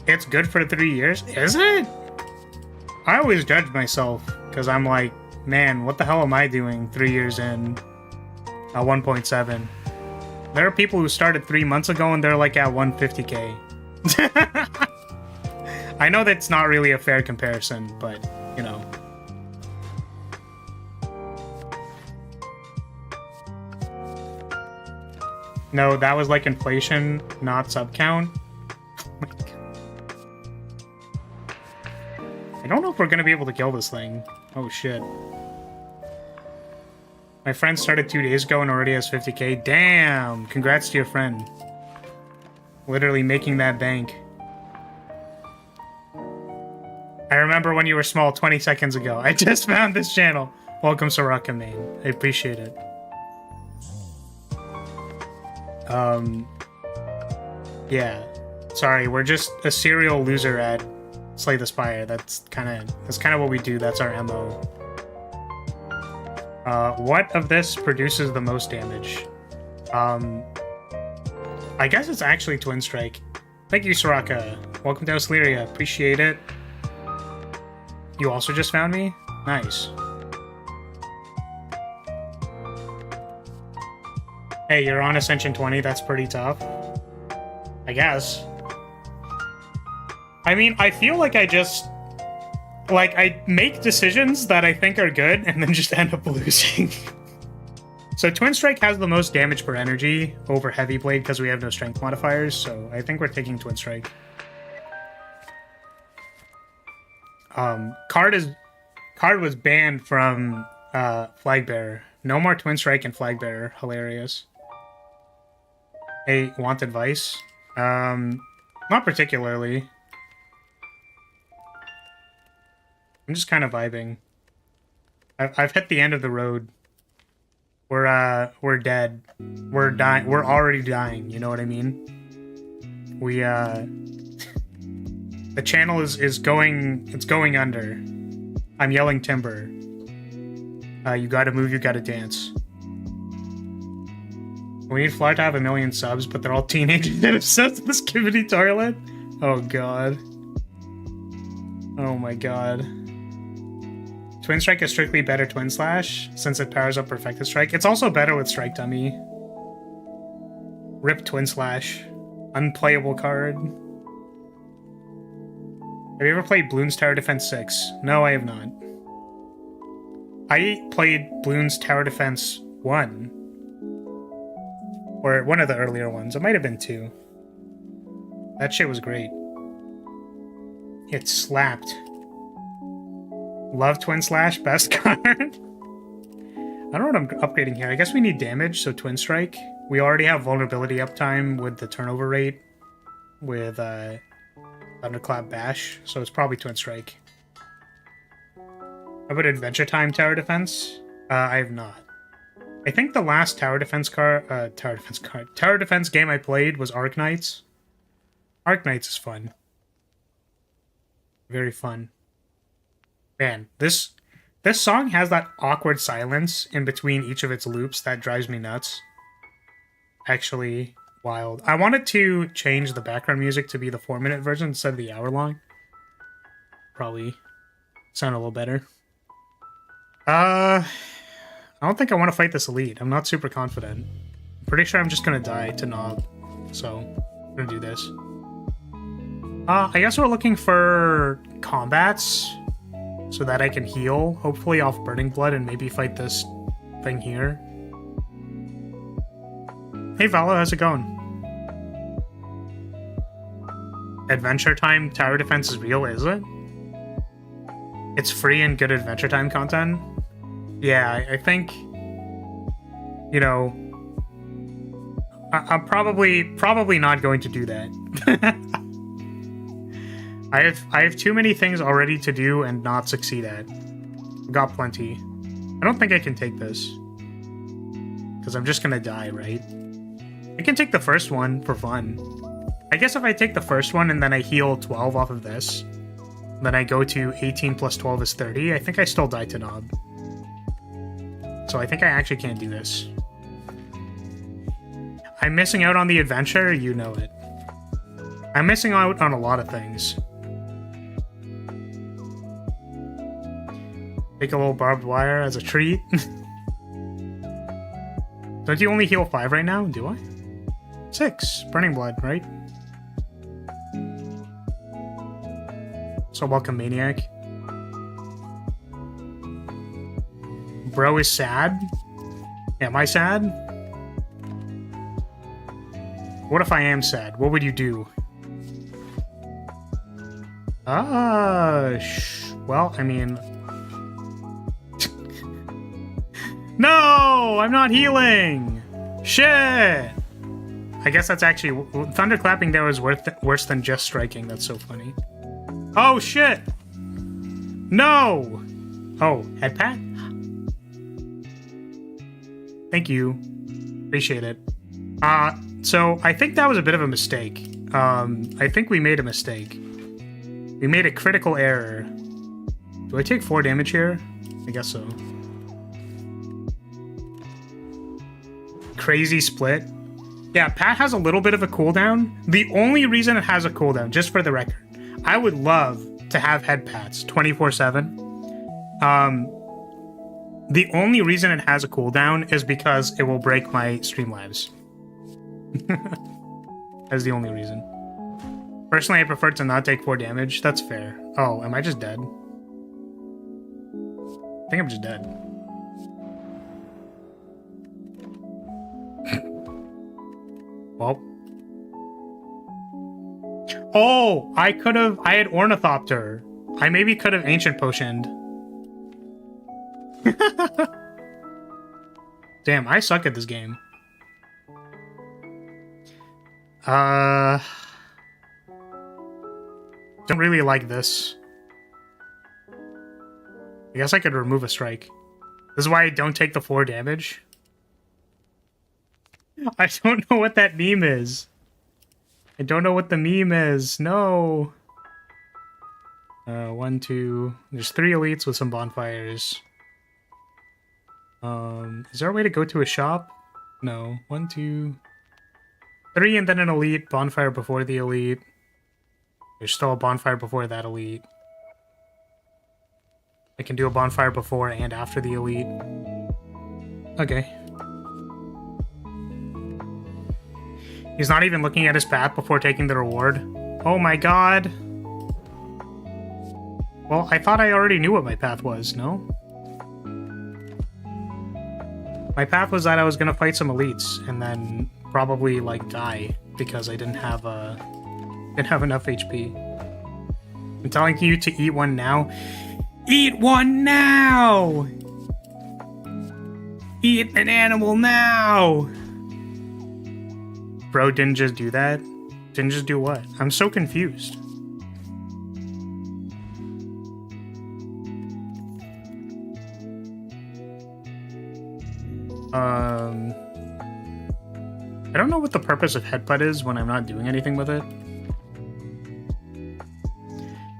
It's good for 3 years? Is it? I always judge myself, because I'm like, man, what the hell am I doing 3 years in? At 1.7. There are people who started 3 months ago and they're like at 150k. I know that's not really a fair comparison, but, you know. No, that was like inflation, not sub count. I don't know if we're gonna be able to kill this thing. Oh shit. My friend started 2 days ago and already has 50k. Damn! Congrats to your friend. Literally making that bank. I remember when you were small 20 seconds ago. I just found this channel. Welcome, Soraka Main. I appreciate it. Yeah. Sorry, we're just a serial loser at Slay the Spire. That's kind of what we do. That's our MO. What of this produces the most damage? I guess it's actually Twin Strike. Thank you, Soraka. Welcome to House Lyria. Appreciate it. You also just found me? Nice. Hey, you're on Ascension 20, that's pretty tough. I guess. I mean, I feel like I just... Like, I make decisions that I think are good, and then just end up losing. So Twin Strike has the most damage per energy over Heavy Blade because we have no strength modifiers, so I think we're taking Twin Strike. Card was banned from Flag Bearer. No more Twin Strike and Flag Bearer. Hilarious. Hey, want advice? Not particularly. I'm just kind of vibing. I've hit the end of the road. We're dead. We're dying. We're already dying. You know what I mean? We the channel is going. It's going under. I'm yelling timber. You gotta move. You gotta dance. We need Fly to have 1 million subs, but they're all teenagers that obsessed with this Skibidi toilet. Oh god. Oh my god. Twin Strike is strictly better Twin Slash, since it powers up Perfected Strike. It's also better with Strike Dummy. Rip Twin Slash. Unplayable card. Have you ever played Bloons Tower Defense 6? No, I have not. I played Bloons Tower Defense 1. Or one of the earlier ones. It might have been 2. That shit was great. It slapped. Love Twin Slash, best card. I don't know what I'm upgrading here. I guess we need damage, so Twin Strike. We already have vulnerability uptime with the turnover rate with Thunderclap Bash, so it's probably Twin Strike. How about Adventure Time Tower Defense? I have not. I think the last Tower Defense game I played was Arc Knights. Arc Knights is fun. Very fun. Man, this song has that awkward silence in between each of its loops that drives me nuts. Actually, wild. I wanted to change the background music to be the 4-minute version instead of the hour-long. Probably sound a little better. I don't think I want to fight this elite. I'm not super confident. I'm pretty sure I'm just gonna die to Knob. So, I'm gonna do this. I guess we're looking for combats so that I can heal, hopefully off Burning Blood, and maybe fight this thing here. Hey Valo, how's it going? Adventure Time Tower Defense is real, is it? It's free and good Adventure Time content? Yeah, I think, you know, I'm probably not going to do that. I have too many things already to do and not succeed at. I've got plenty. I don't think I can take this. Because I'm just gonna die, right? I can take the first one for fun. I guess if I take the first one and then I heal 12 off of this, then I go to 18 plus 12 is 30, I think I still die to Knob. So I think I actually can't do this. I'm missing out on the adventure, you know it. I'm missing out on a lot of things. Take a little barbed wire as a treat. Don't you only heal 5 right now? Do I? 6. Burning Blood, right? So welcome, Maniac. Bro is sad? Am I sad? What if I am sad? What would you do? Well, I mean... No! I'm not healing! Shit! I guess that's actually... Thunderclapping there was worse than just striking. That's so funny. Oh, shit! No! Oh, head pat? Thank you. Appreciate it. So I think that was a bit of a mistake. I think we made a mistake. We made a critical error. Do I take 4 damage here? I guess so. Crazy split. Yeah, Pat has a little bit of a cooldown. The only reason it has a cooldown, just for the record, I would love to have head pats 24/7. The only reason it has a cooldown is because it will break my Streamlabs. That's the only reason. Personally, I prefer to not take 4 damage. That's fair. Oh, am I just dead? I think I'm just dead. Well. Oh, I had Ornithopter. I maybe could have Ancient Potioned. Damn, I suck at this game. Don't really like this. I guess I could remove a strike. This is why I don't take the 4 damage. I don't know what that meme is. I don't know what the meme is. No. 1, 2. There's 3 elites with some bonfires. Is there a way to go to a shop? No. 1, 2, 3, and then an elite. Bonfire before the elite. There's still a bonfire before that elite. I can do a bonfire before and after the elite. Okay. He's not even looking at his path before taking the reward. Oh my god. Well, I thought I already knew what my path was, no? My path was that I was gonna fight some elites and then probably like die because I didn't have enough HP. I'm telling you to eat one now. Eat one now! Eat an animal now! Bro didn't just do that? Didn't just do what? I'm so confused. I don't know what the purpose of headbutt is when I'm not doing anything with it.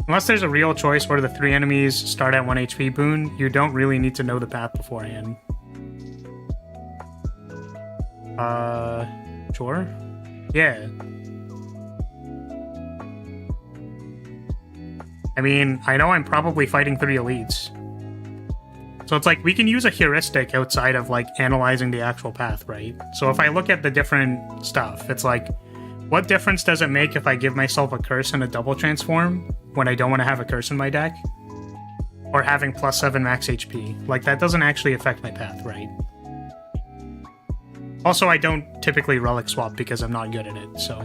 Unless there's a real choice where the 3 enemies start at 1 HP boon, you don't really need to know the path beforehand. Sure? Yeah. I mean, I know I'm probably fighting 3 elites. So it's like, we can use a heuristic outside of, like, analyzing the actual path, right? So if I look at the different stuff, it's like, what difference does it make if I give myself a curse and a double transform when I don't want to have a curse in my deck? Or having +7 max HP? Like, that doesn't actually affect my path, right? Also, I don't typically relic swap because I'm not good at it, so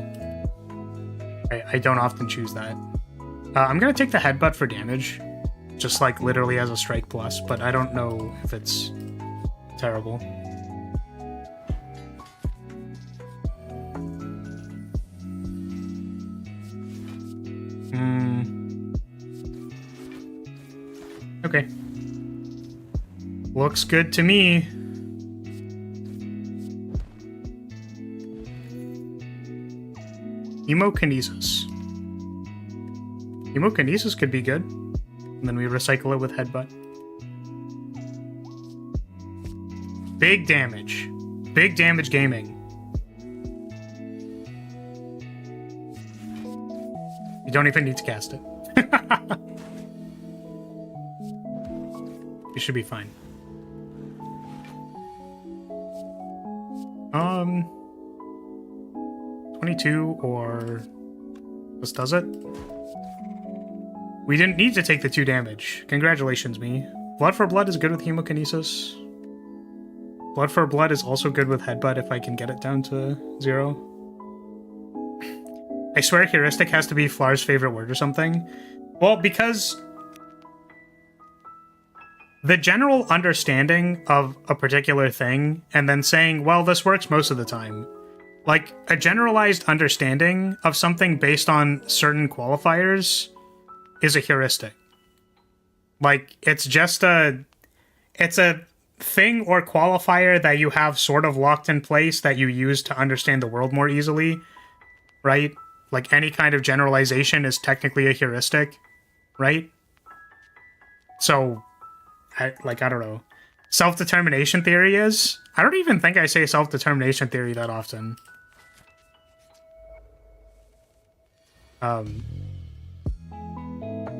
I don't often choose that. I'm gonna take the headbutt for damage. Just like literally as a strike plus, but I don't know if it's terrible. Okay. Looks good to me. Emokinesis. Emokinesis could be good. And then we recycle it with headbutt. Big damage. Big damage gaming. You don't even need to cast it. You should be fine. 22 or this does it? We didn't need to take the 2 damage. Congratulations, me. Blood for Blood is good with Hemokinesis. Blood for Blood is also good with Headbutt if I can get it down to 0. I swear heuristic has to be Flar's favorite word or something. Well, because the general understanding of a particular thing and then saying, well, this works most of the time. Like, a generalized understanding of something based on certain qualifiers is a heuristic. Like, it's a thing or qualifier that you have sort of locked in place that you use to understand the world more easily, right? Like, any kind of generalization is technically a heuristic, right? So, I don't know. Self-determination theory is? I don't even think I say self-determination theory that often.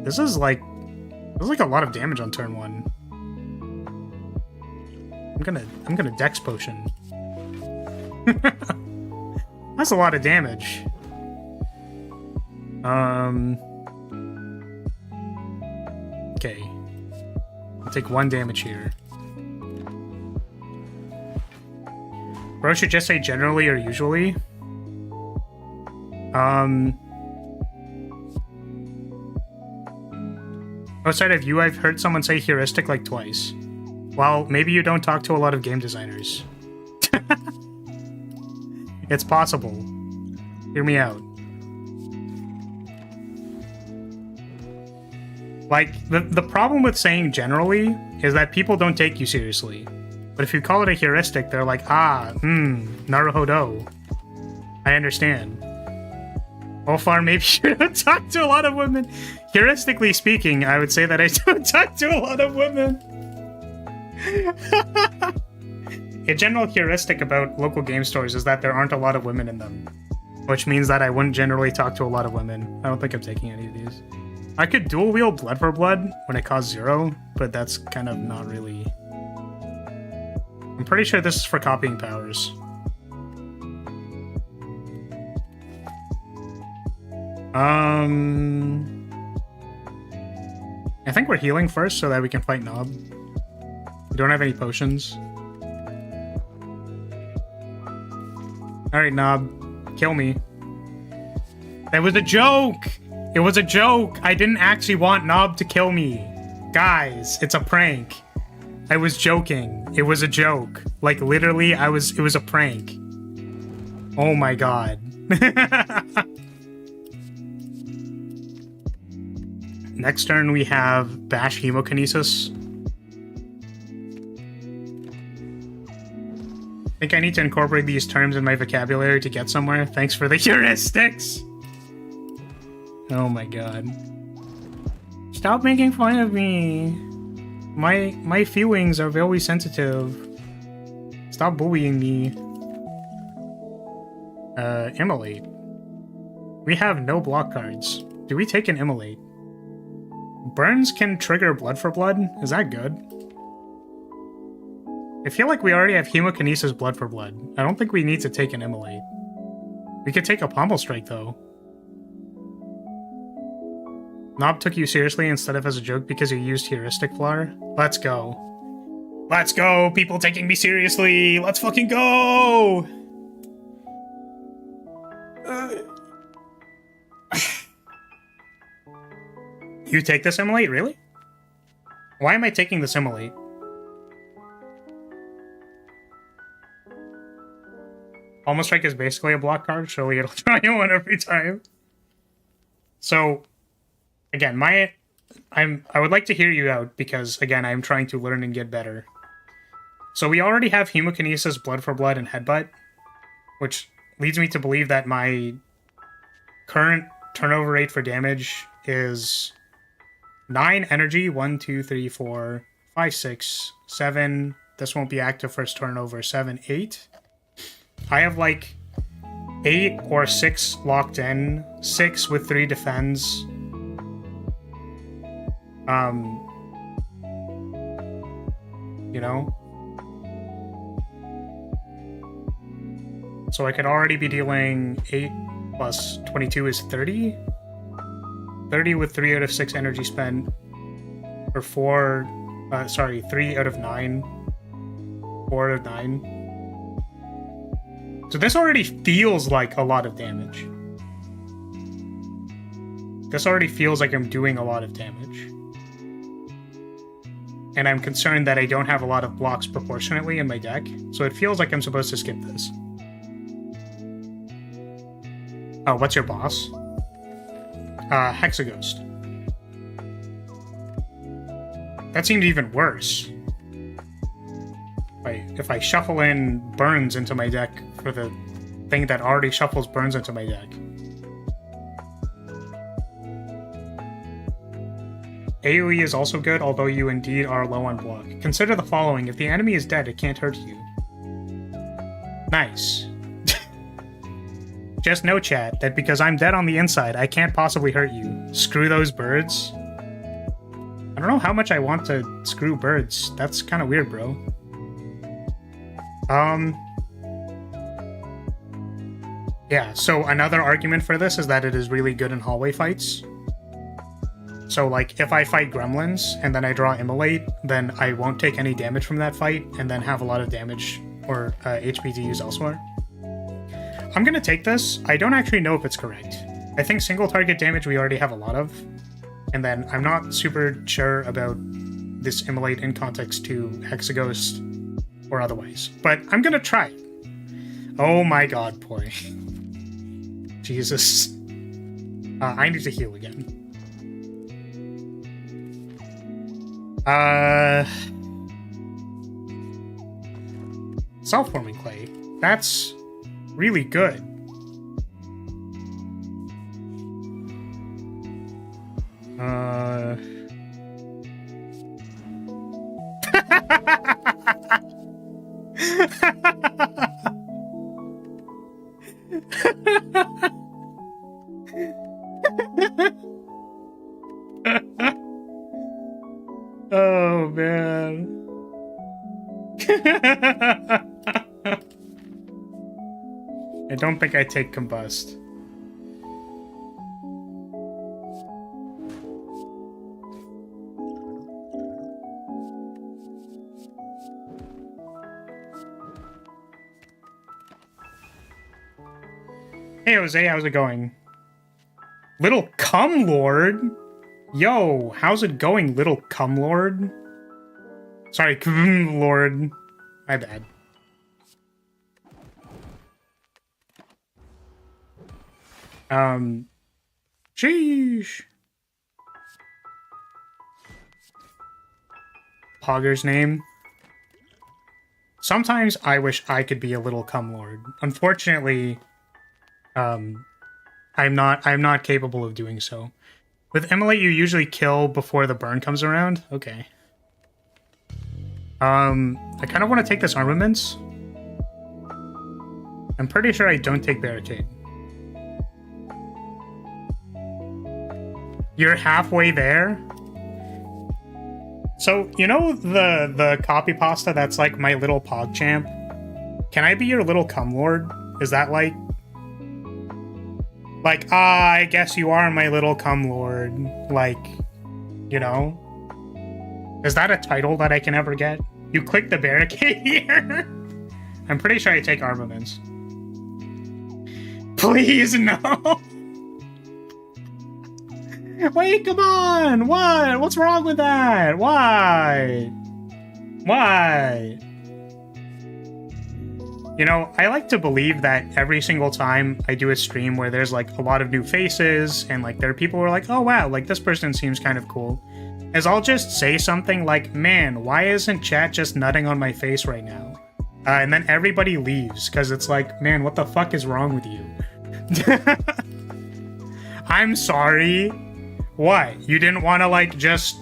This is like a lot of damage on turn 1. I'm gonna Dex Potion. That's a lot of damage. Okay. I'll take 1 damage here. Bro should just say generally or usually. Outside of you, I've heard someone say heuristic like twice. Well, maybe you don't talk to a lot of game designers. It's possible. Hear me out. Like, the problem with saying generally is that people don't take you seriously. But if you call it a heuristic, they're like, naruhodo. I understand. Olfar, maybe you don't talk to a lot of women. Heuristically speaking, I would say that I don't talk to a lot of women. A general heuristic about local game stores is that there aren't a lot of women in them. Which means that I wouldn't generally talk to a lot of women. I don't think I'm taking any of these. I could dual wield Blood for Blood when it costs 0, but that's kind of not really... I'm pretty sure this is for copying powers. I think we're healing first so that we can fight Nob. We don't have any potions. Alright, Nob. Kill me. That was a joke! It was a joke! I didn't actually want Nob to kill me. Guys, it's a prank. I was joking. It was a joke. Like, literally, it was a prank. Oh my god. Next turn we have Bash Hemokinesis. I think I need to incorporate these terms in my vocabulary to get somewhere. Thanks for the heuristics! Oh my god. Stop making fun of me! My feelings are very sensitive. Stop bullying me. Immolate. We have no block cards. Do we take an Immolate? Burns can trigger Blood for Blood? Is that good? I feel like we already have Hemokinesis Blood for Blood. I don't think we need to take an Immolate. We could take a Pommel Strike, though. Nob took you seriously instead of as a joke because you used Heuristic Flower. Let's go. Let's go! People taking me seriously! Let's fucking go! You take this Immolate? Really? Why am I taking this Immolate? Pommel Strike is basically a block card. Surely it'll try you one every time. So, again, I would like to hear you out because, again, I'm trying to learn and get better. So we already have Hemokinesis, Blood for Blood, and Headbutt, which leads me to believe that my current turnover rate for damage is 9 energy. 1, 2, 3, 4, 5, 6, 7. This won't be active first turnover. 7, 8. I have like 8 or 6 locked in. 6 with 3 defends. You know? So I could already be dealing 8 plus 22 is 30. 30 with 3 out of 6 energy spent. Or 3 out of 9. 4 out of 9. So this already feels like a lot of damage. This already feels like I'm doing a lot of damage. And I'm concerned that I don't have a lot of blocks proportionately in my deck, so it feels like I'm supposed to skip this. Oh, what's your boss? Hexaghost. That seemed even worse. If I shuffle in Burns into my deck for the thing that already shuffles Burns into my deck. AoE is also good, although you indeed are low on block. Consider the following. If the enemy is dead, it can't hurt you. Nice. Just know, chat, that because I'm dead on the inside, I can't possibly hurt you. Screw those birds. I don't know how much I want to screw birds. That's kind of weird, bro. Yeah, so another argument for this is that it is really good in hallway fights. So, like, if I fight gremlins and then I draw Immolate, then I won't take any damage from that fight and then have a lot of damage or HP to use elsewhere. I'm gonna take this. I don't actually know if it's correct. I think single target damage we already have a lot of. And then I'm not super sure about this Immolate in context to Hexaghost or otherwise. But I'm gonna try it. Oh my god, boy. Jesus. I need to heal again. Self-forming clay. That's really good. Oh, man. I don't think I take combust. Hey, Jose, how's it going? Little cum lord? Yo, how's it going, little cum lord? Sorry, cum lord. My bad. Sheesh. Pogger's name. Sometimes I wish I could be a little cum lord. Unfortunately, I'm not capable of doing so. With Immolate, you usually kill before the burn comes around? Okay. I kind of want to take this armaments. I'm pretty sure I don't take barricade. You're halfway there? So, you know the copy pasta that's like my little PogChamp? Can I be your little cum lord? Is that like... Like, I guess you are my little cum lord. Like, you know? Is that a title that I can ever get? You click the barricade here? I'm pretty sure I take armaments. Please, no! Wait, come on! What? What's wrong with that? Why? Why? You know, I like to believe that every single time I do a stream where there's like a lot of new faces and like there are people who are like, oh wow, like this person seems kind of cool, is I'll just say something like, man, why isn't chat just nutting on my face right now? And then everybody leaves because it's like, man, what the fuck is wrong with you? I'm sorry. What? You didn't want to like just...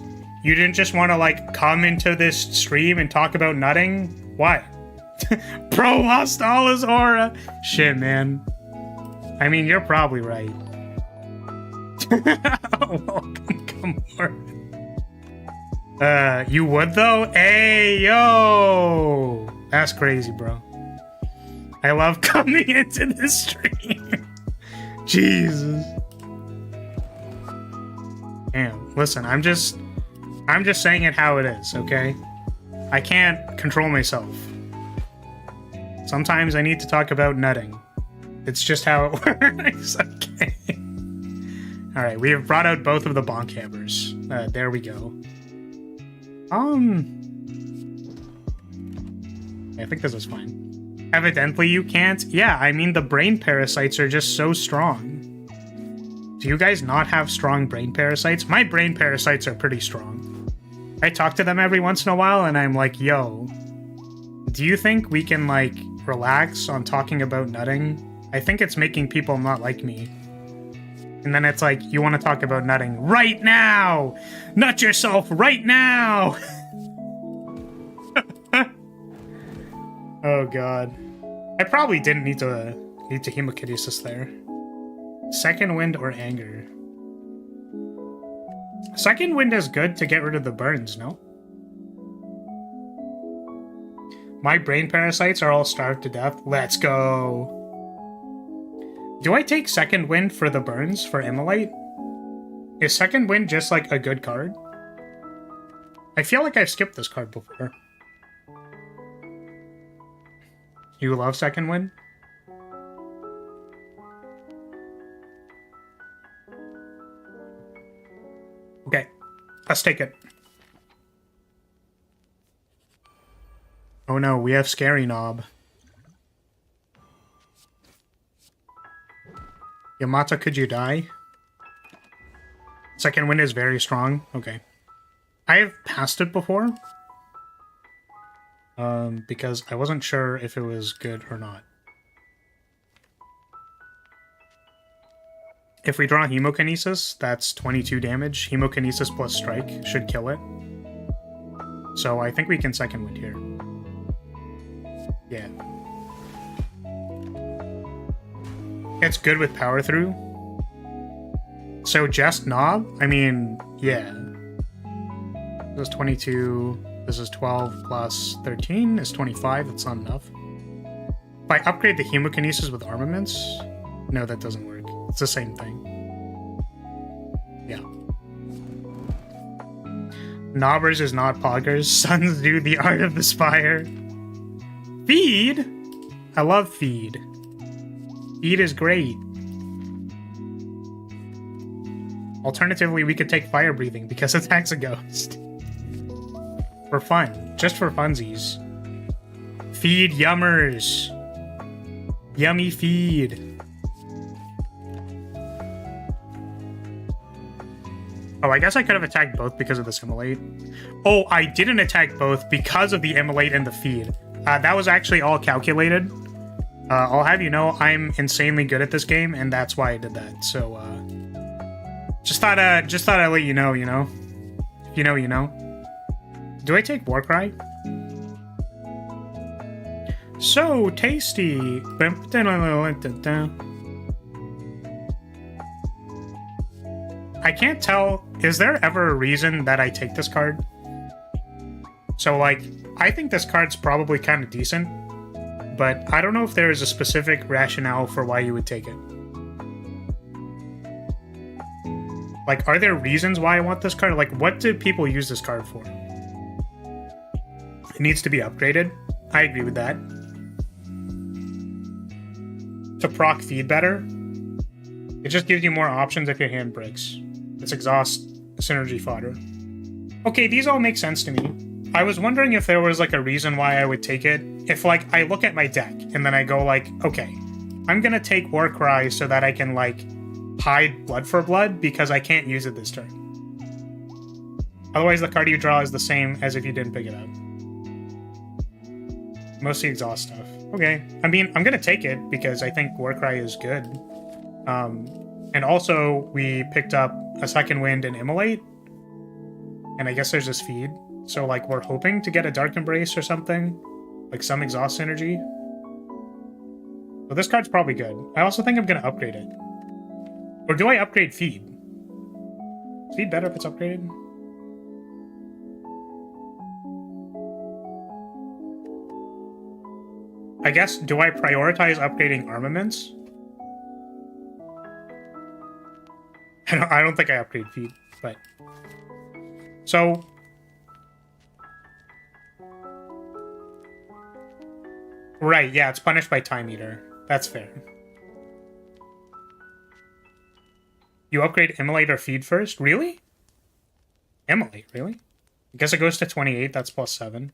You didn't just want to like come into this stream and talk about nutting? What? Bro lost all his aura. Shit, man. I mean, you're probably right. Welcome, come on. You would though? Hey, yo! That's crazy, bro. I love coming into this stream. Jesus. Damn, listen, I'm just saying it how it is, okay? I can't control myself. Sometimes I need to talk about nutting. It's just how it works, okay? Alright, we have brought out both of the bonk hammers. There we go. I think this is fine. Evidently you can't? Yeah, I mean the brain parasites are just so strong. Do you guys not have strong brain parasites? My brain parasites are pretty strong. I talk to them every once in a while and I'm like, yo, do you think we can like relax on talking about nutting? I think it's making people not like me. And then it's like, you want to talk about nutting right now! Nut yourself right now! Oh god. I probably didn't need to hemokinesis there. Second wind or anger? Second wind is good to get rid of the burns, no? My brain parasites are all starved to death. Let's go. Do I take second wind for the burns for Immolate? Is second wind just like a good card? I feel like I've skipped this card before. You love second wind? Okay, let's take it. Oh no, we have Scary Knob. Yamata, could you die? Second wind is very strong. Okay. I have passed it before. Because I wasn't sure if it was good or not. If we draw Hemokinesis, that's 22 damage. Hemokinesis plus Strike should kill it. So I think we can second wind here. Yeah. It's good with power through. So just Knob? I mean, yeah. This is 22. This is 12 plus 13 is 25. That's not enough. If I upgrade the Hemokinesis with armaments, no, that doesn't work. It's the same thing. Yeah. Knobbers is not Poggers. Sons do the art of the Spire. Feed? I love Feed. Feed is great. Alternatively, we could take Fire Breathing because it attacks a ghost. For fun. Just for funsies. Feed yummers. Yummy feed. Oh, I guess I could have attacked both because of this Immolate. Oh, I didn't attack both because of the Immolate and the feed. That was actually all calculated. I'll have you know, I'm insanely good at this game, and that's why I did that. So, just thought I'd let you know, you know? If you know, you know. Do I take Warcry? So tasty! I can't tell, is there ever a reason that I take this card? So, like, I think this card's probably kind of decent, but I don't know if there is a specific rationale for why you would take it. Like, are there reasons why I want this card? Like, what do people use this card for? It needs to be upgraded. I agree with that. To proc feed better. It just gives you more options if your hand breaks. It's exhaust synergy fodder. Okay, these all make sense to me. I was wondering if there was like a reason why I would take it. If like I look at my deck and then I go like, okay, I'm gonna take Warcry so that I can like hide Blood for Blood because I can't use it this turn. Otherwise the card you draw is the same as if you didn't pick it up. Mostly exhaust stuff. Okay. I mean, I'm gonna take it because I think Warcry is good. And also, we picked up a second wind and Immolate. And I guess there's this feed. So, like, we're hoping to get a Dark Embrace or something. Like, some exhaust synergy. So this card's probably good. I also think I'm gonna upgrade it. Or do I upgrade Feed? Is Feed better if it's upgraded? I guess, do I prioritize upgrading armaments? I don't think I upgrade Feed, but... So... Right, yeah, it's punished by Time Eater. That's fair. You upgrade Immolate or Feed first? Really? Immolate, really? I guess it goes to 28, that's plus 7.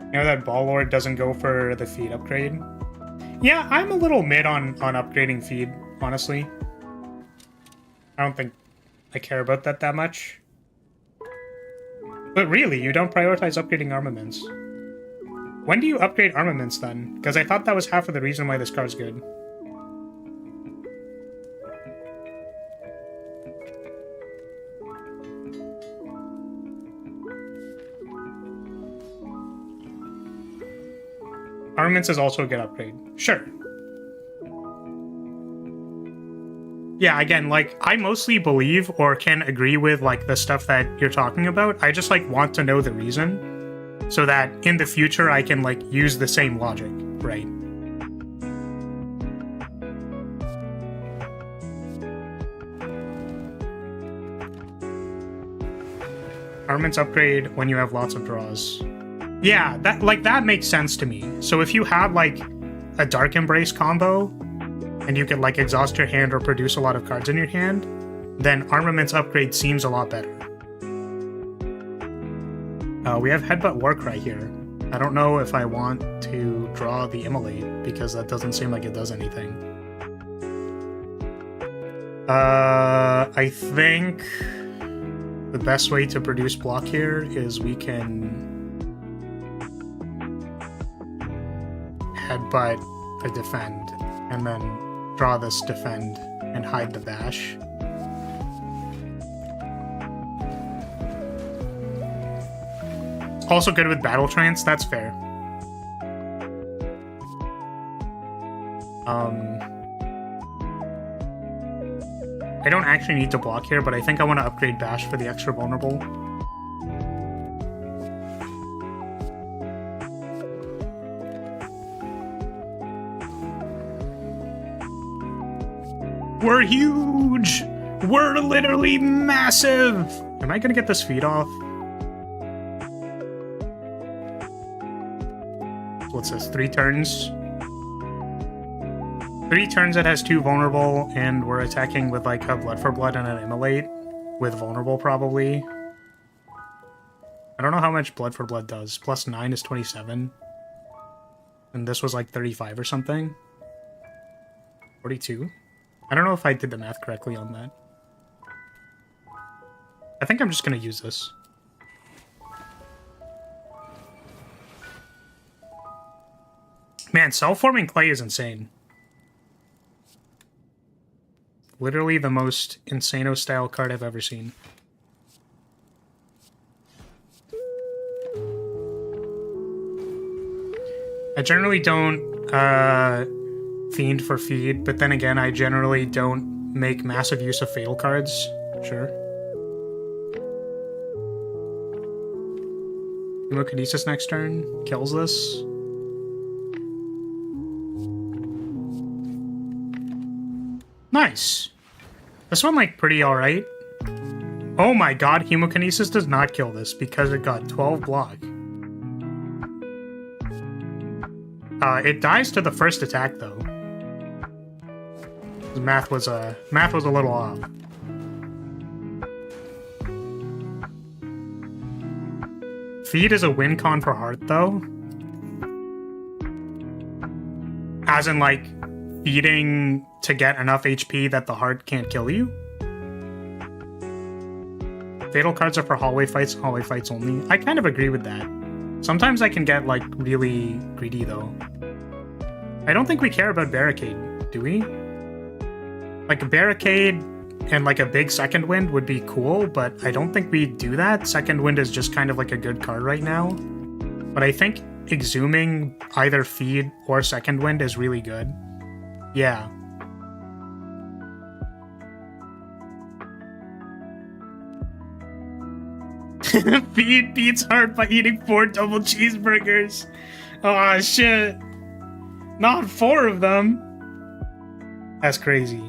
You know that Ball Lord doesn't go for the Feed upgrade? Yeah, I'm a little mid on upgrading Feed, honestly. I don't think I care about that much. But really, you don't prioritize upgrading armaments. When do you upgrade armaments, then? Because I thought that was half of the reason why this card's good. Armaments is also a good upgrade. Sure. Yeah, again, like, I mostly believe or can agree with, like, the stuff that you're talking about. I just, like, want to know the reason so that in the future I can, like, use the same logic, right? Armaments upgrade when you have lots of draws. Yeah, that makes sense to me. So if you have, like, a Dark Embrace combo, and you can, like, exhaust your hand or produce a lot of cards in your hand, then Armaments upgrade seems a lot better. We have Headbutt Warcry here. I don't know if I want to draw the Immolate, because that doesn't seem like it does anything. I think the best way to produce block here is we can Headbutt a Defend, and then draw this Defend and hide the Bash. Also good with Battle Trance, that's fair. I don't actually need to block here, but I think I want to upgrade Bash for the extra vulnerable. We're huge! We're literally massive! Am I gonna get this feed off? What's this, 3 turns? 3 turns it has 2 vulnerable, and we're attacking with like a Blood for Blood and an Immolate, with vulnerable probably. I don't know how much Blood for Blood does. Plus 9 is 27. And this was like 35 or something. 42? I don't know if I did the math correctly on that. I think I'm just gonna use this. Man, self-forming clay is insane. Literally the most Insano-style card I've ever seen. I generally don't Fiend for feed, but then again, I generally don't make massive use of Fatal cards. Sure. Hemokinesis next turn. Kills this. Nice. This one, like, pretty alright. Oh my god, Hemokinesis does not kill this because it got 12 block. It dies to the first attack, though. The math was a little off. Feed is a win con for Heart, though. As in, like, feeding to get enough HP that the Heart can't kill you. Fatal cards are for hallway fights only. I kind of agree with that. Sometimes I can get, like, really greedy, though. I don't think we care about Barricade, do we? Like, a Barricade and, like, a big Second Wind would be cool, but I don't think we do that. Second Wind is just kind of, like, a good card right now. But I think Exhuming either Feed or Second Wind is really good. Yeah. Feed beats Heart by eating 4 double cheeseburgers. Oh shit. Not 4 of them. That's crazy.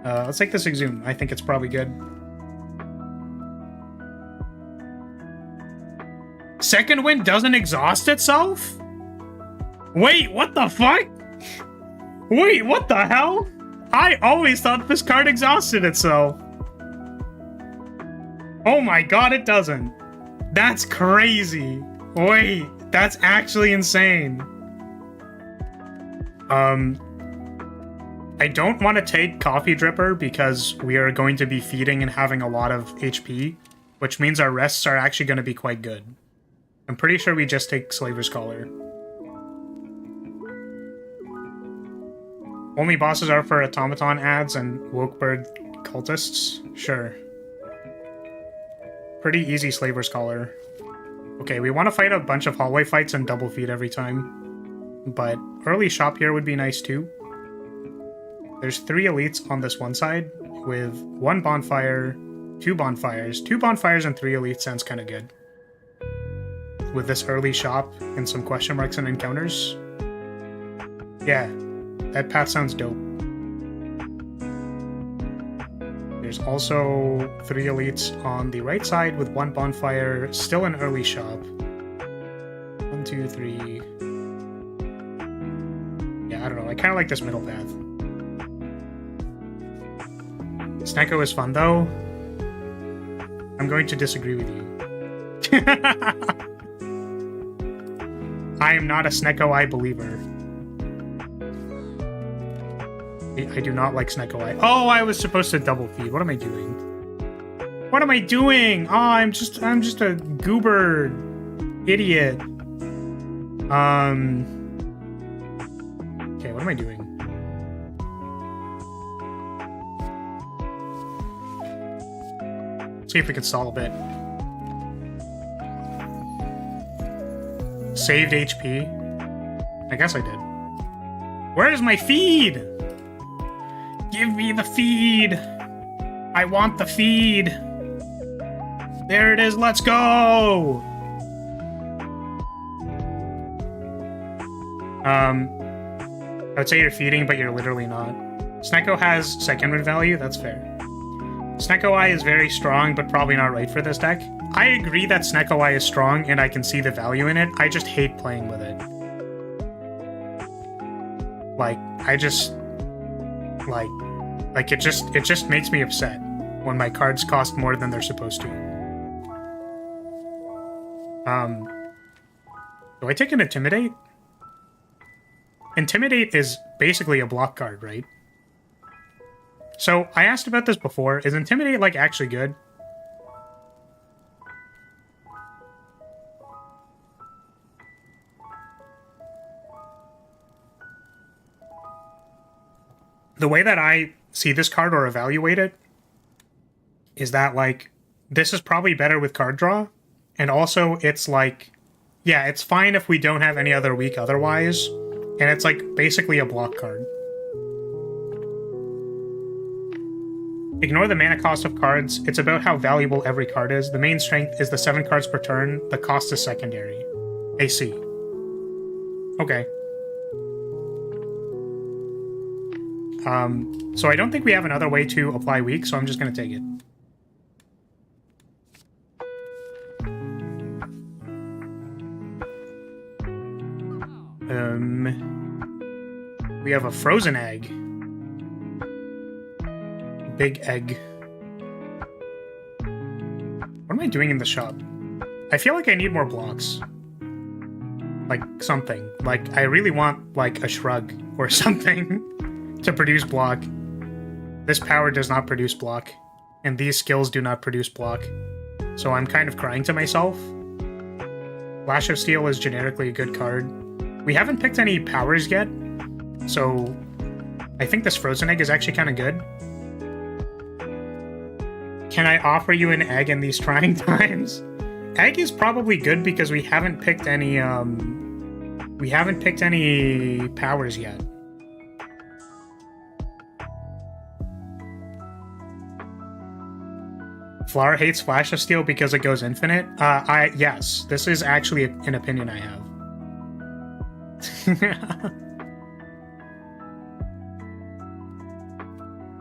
Let's take this Exhume. I think it's probably good. Second Wind doesn't exhaust itself? Wait, what the fuck? Wait, what the hell? I always thought this card exhausted itself. Oh my god, it doesn't. That's crazy. Wait, that's actually insane. I don't want to take Coffee Dripper because we are going to be feeding and having a lot of HP, which means our rests are actually going to be quite good. I'm pretty sure we just take Slaver's Collar. Only bosses are for Automaton ads and Wokebird cultists? Sure. Pretty easy Slaver's Collar. Okay, we want to fight a bunch of hallway fights and double feed every time. But early shop here would be nice too. There's 3 elites on this one side, with 1 bonfire, 2 bonfires. 2 bonfires and 3 elite sounds kind of good. With this early shop and some question marks and encounters. Yeah, that path sounds dope. There's also 3 elites on the right side with 1 bonfire, still an early shop. 1, 2, 3. Yeah, I don't know. I kind of like this middle path. Snecko is fun, though. I'm going to disagree with you. I am not a Snecko Eye believer. I do not like Snecko Eye. Oh, I was supposed to double feed. What am I doing? What am I doing? Oh, I'm just a goober idiot. Okay, what am I doing? See if we can solve it. Saved HP? I guess I did. Where's my feed? Give me the feed! I want the feed! There it is, let's go! I would say you're feeding, but you're literally not. Snecko has second wind value, that's fair. Snecko Eye is very strong, but probably not right for this deck. I agree that Snecko Eye is strong, and I can see the value in it. I just hate playing with it. Like, it just makes me upset when my cards cost more than they're supposed to. Do I take an Intimidate? Intimidate is basically a block card, right? So, I asked about this before. Is Intimidate, like, actually good? The way that I see this card or evaluate it is that, like, this is probably better with card draw. And also, it's like, yeah, it's fine if we don't have any other weak otherwise. And it's, like, basically a block card. Ignore the mana cost of cards. It's about how valuable every card is. The main strength is the 7 cards per turn. The cost is secondary. AC. Okay. So I don't think we have another way to apply weak, so I'm just going to take it. We have a frozen egg. Big egg. What am I doing in the shop? I feel like I need more blocks. Like, something. Like, I really want, like, a shrug or something to produce block. This power does not produce block. And these skills do not produce block. So I'm kind of crying to myself. Flash of Steel is generically a good card. We haven't picked any powers yet. So I think this frozen egg is actually kind of good. Can I offer you an egg in these trying times? Egg is probably good because we haven't picked any powers yet. Flower hates Flash of Steel because it goes infinite. Yes, this is actually an opinion I have.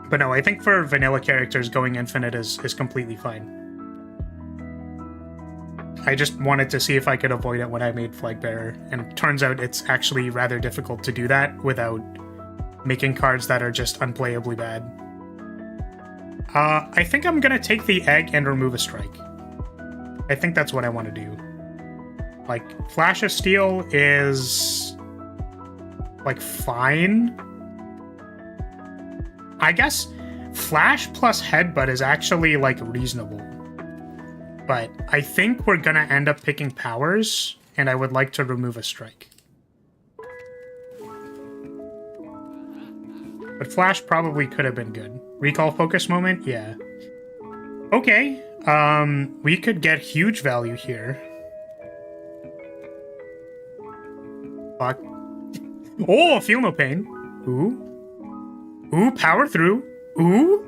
But no, I think for vanilla characters, going infinite is completely fine. I just wanted to see if I could avoid it when I made Flagbearer, and it turns out it's actually rather difficult to do that without making cards that are just unplayably bad. I think I'm gonna take the egg and remove a strike. I think that's what I want to do. Like, Flash of Steel is, like, fine. I guess Flash plus Headbutt is actually, like, reasonable. But I think we're gonna end up picking powers, and I would like to remove a strike. But Flash probably could have been good. Recall Focus Moment? Yeah. Okay. We could get huge value here. Fuck. Oh, Feel No Pain. Ooh. Ooh, Power Through. Ooh.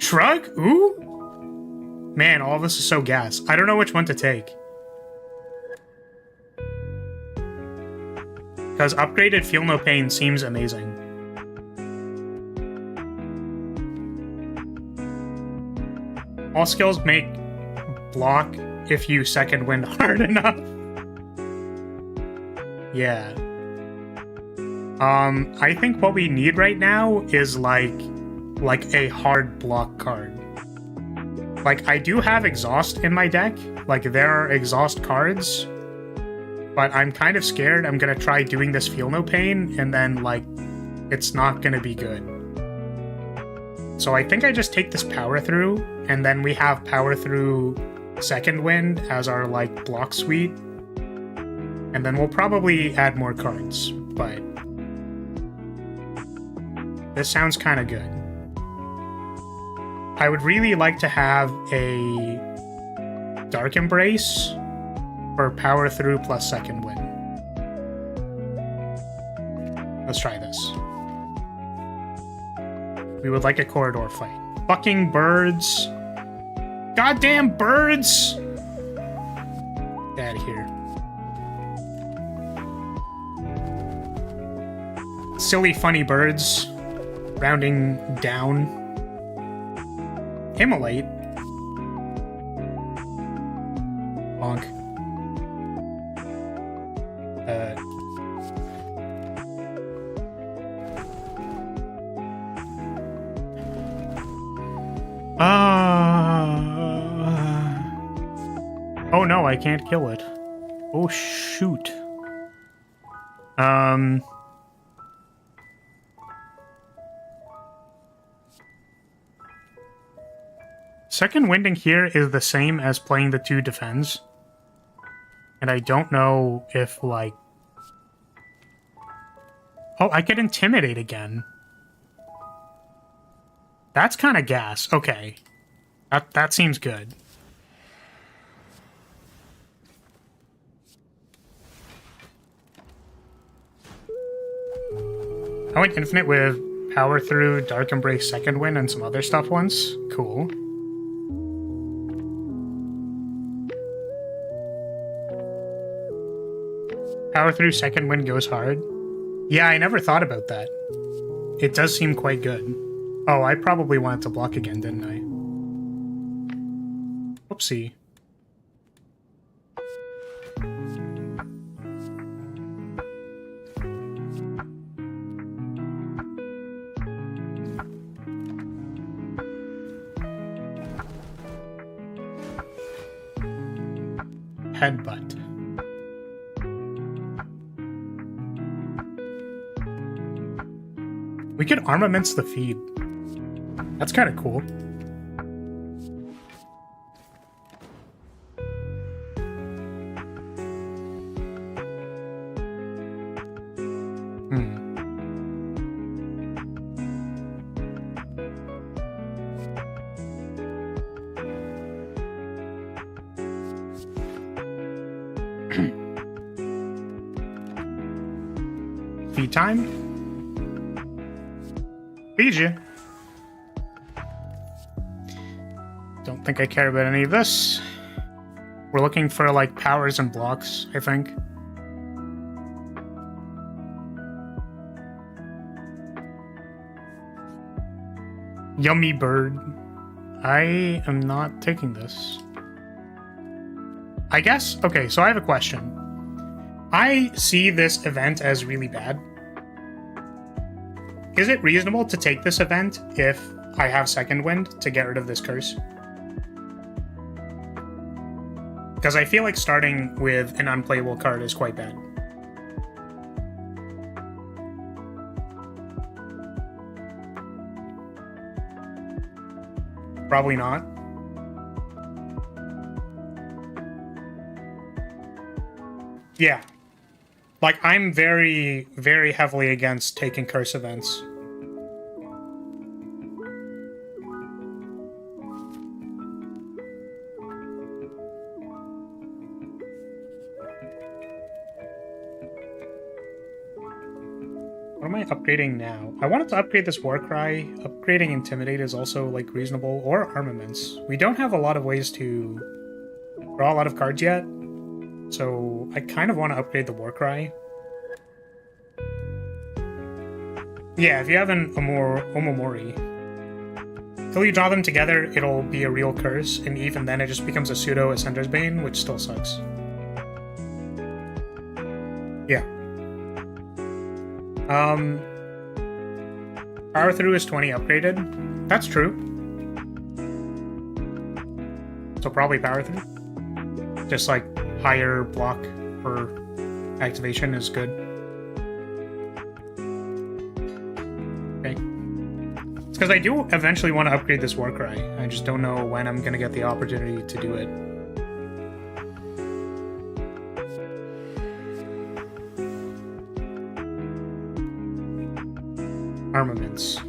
Shrug? Ooh? Man, all of this is so gas. I don't know which one to take. Because upgraded Feel No Pain seems amazing. All skills make block if you second wind hard enough. Yeah. I think what we need right now is like a hard block card. Like, I do have exhaust in my deck. Like, there are exhaust cards. But I'm kind of scared I'm gonna try doing this Feel No Pain, and then, like, it's not gonna be good. So I think I just take this Power Through, and then we have Power Through Second Wind as our, like, block suite. And then we'll probably add more cards, but this sounds kind of good. I would really like to have a Dark Embrace for Power Through plus Second Wind. Let's try this. We would like a corridor fight. Fucking birds. Goddamn birds! Get out of here. Silly, funny birds. Rounding down. Immolate. Bonk. Oh no, I can't kill it. Oh shoot. Second winding here is the same as playing the 2 defends. And I don't know if, like... Oh, I could Intimidate again. That's kind of gas. Okay. That seems good. I went infinite with Power Through, Dark Embrace, Second Wind, and some other stuff once. Cool. Power Through Second Wind goes hard. Yeah, I never thought about that. It does seem quite good. Oh, I probably wanted to block again, didn't I? Whoopsie. Headbutt. We could Armaments the Feed. That's kind of cool. Feed time? Feed you. Don't think I care about any of this. We're looking for, like, powers and blocks, I think. Yummy bird. I am not taking this. I guess... Okay, so I have a question. I see this event as really bad. Is it reasonable to take this event if I have Second Wind to get rid of this curse? Because I feel like starting with an unplayable card is quite bad. Probably not. Yeah. Like, I'm very, very heavily against taking curse events. What am I upgrading now? I wanted to upgrade this war cry. Upgrading Intimidate is also, like, reasonable. Or Armaments. We don't have a lot of ways to draw a lot of cards yet. So I kind of want to upgrade the war cry. Yeah, if you have an Omomori, till you draw them together, it'll be a real curse, and even then it just becomes a pseudo Ascender's Bane, which still sucks. Yeah. Power through is 20 upgraded. That's true. So probably power through. Just like higher block for activation is good. Okay. It's because I do eventually want to upgrade this war cry. I just don't know when I'm gonna get the opportunity to do it. Armaments.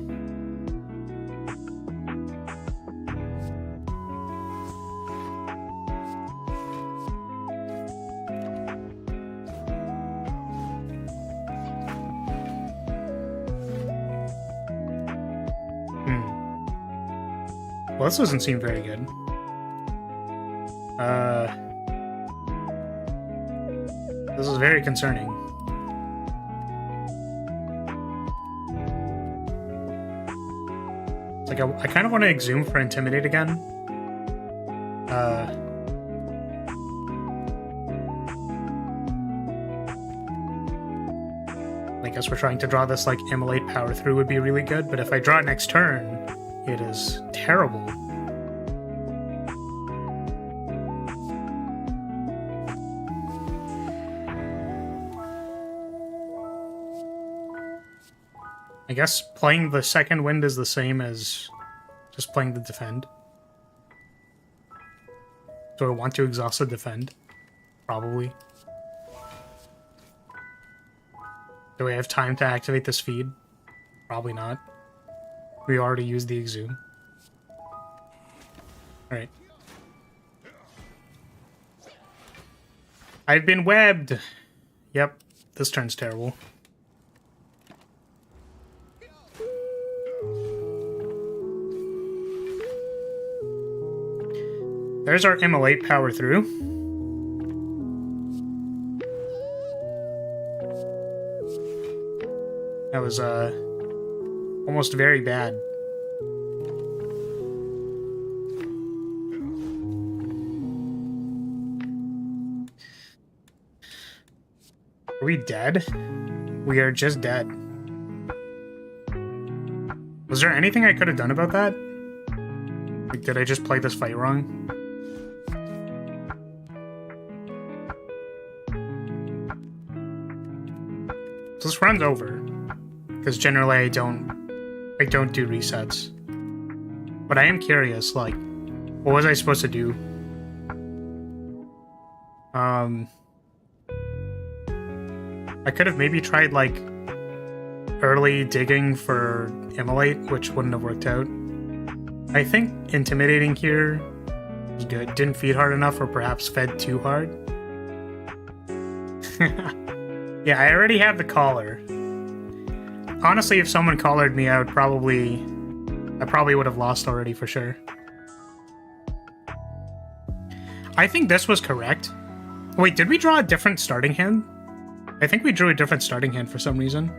Well, this doesn't seem very good. This is very concerning. It's like I kind of want to exhume for Intimidate again. I guess we're trying to draw this like Immolate Power Through would be really good, but if I draw it next turn, it is terrible. I guess playing the second wind is the same as just playing the defend. Do I want to exhaust the defend? Probably. Do I have time to activate this feed? Probably not. We already used the exhume. Alright. I've been webbed! Yep, this turn's terrible. There's our Immolate Power Through. That was, almost very bad. Are we dead? We are just dead. Was there anything I could have done about that? Like, did I just play this fight wrong? So this run's over. Because generally I don't do resets. But I am curious, like, what was I supposed to do? I could have maybe tried, like, early digging for Immolate, which wouldn't have worked out. I think Intimidating here was good. Didn't feed hard enough, or perhaps fed too hard. Yeah, I already have the collar. Honestly, if someone collared me, I probably would have lost already for sure. I think this was correct. Wait, did we draw a different starting hand? I think we drew a different starting hand for some reason.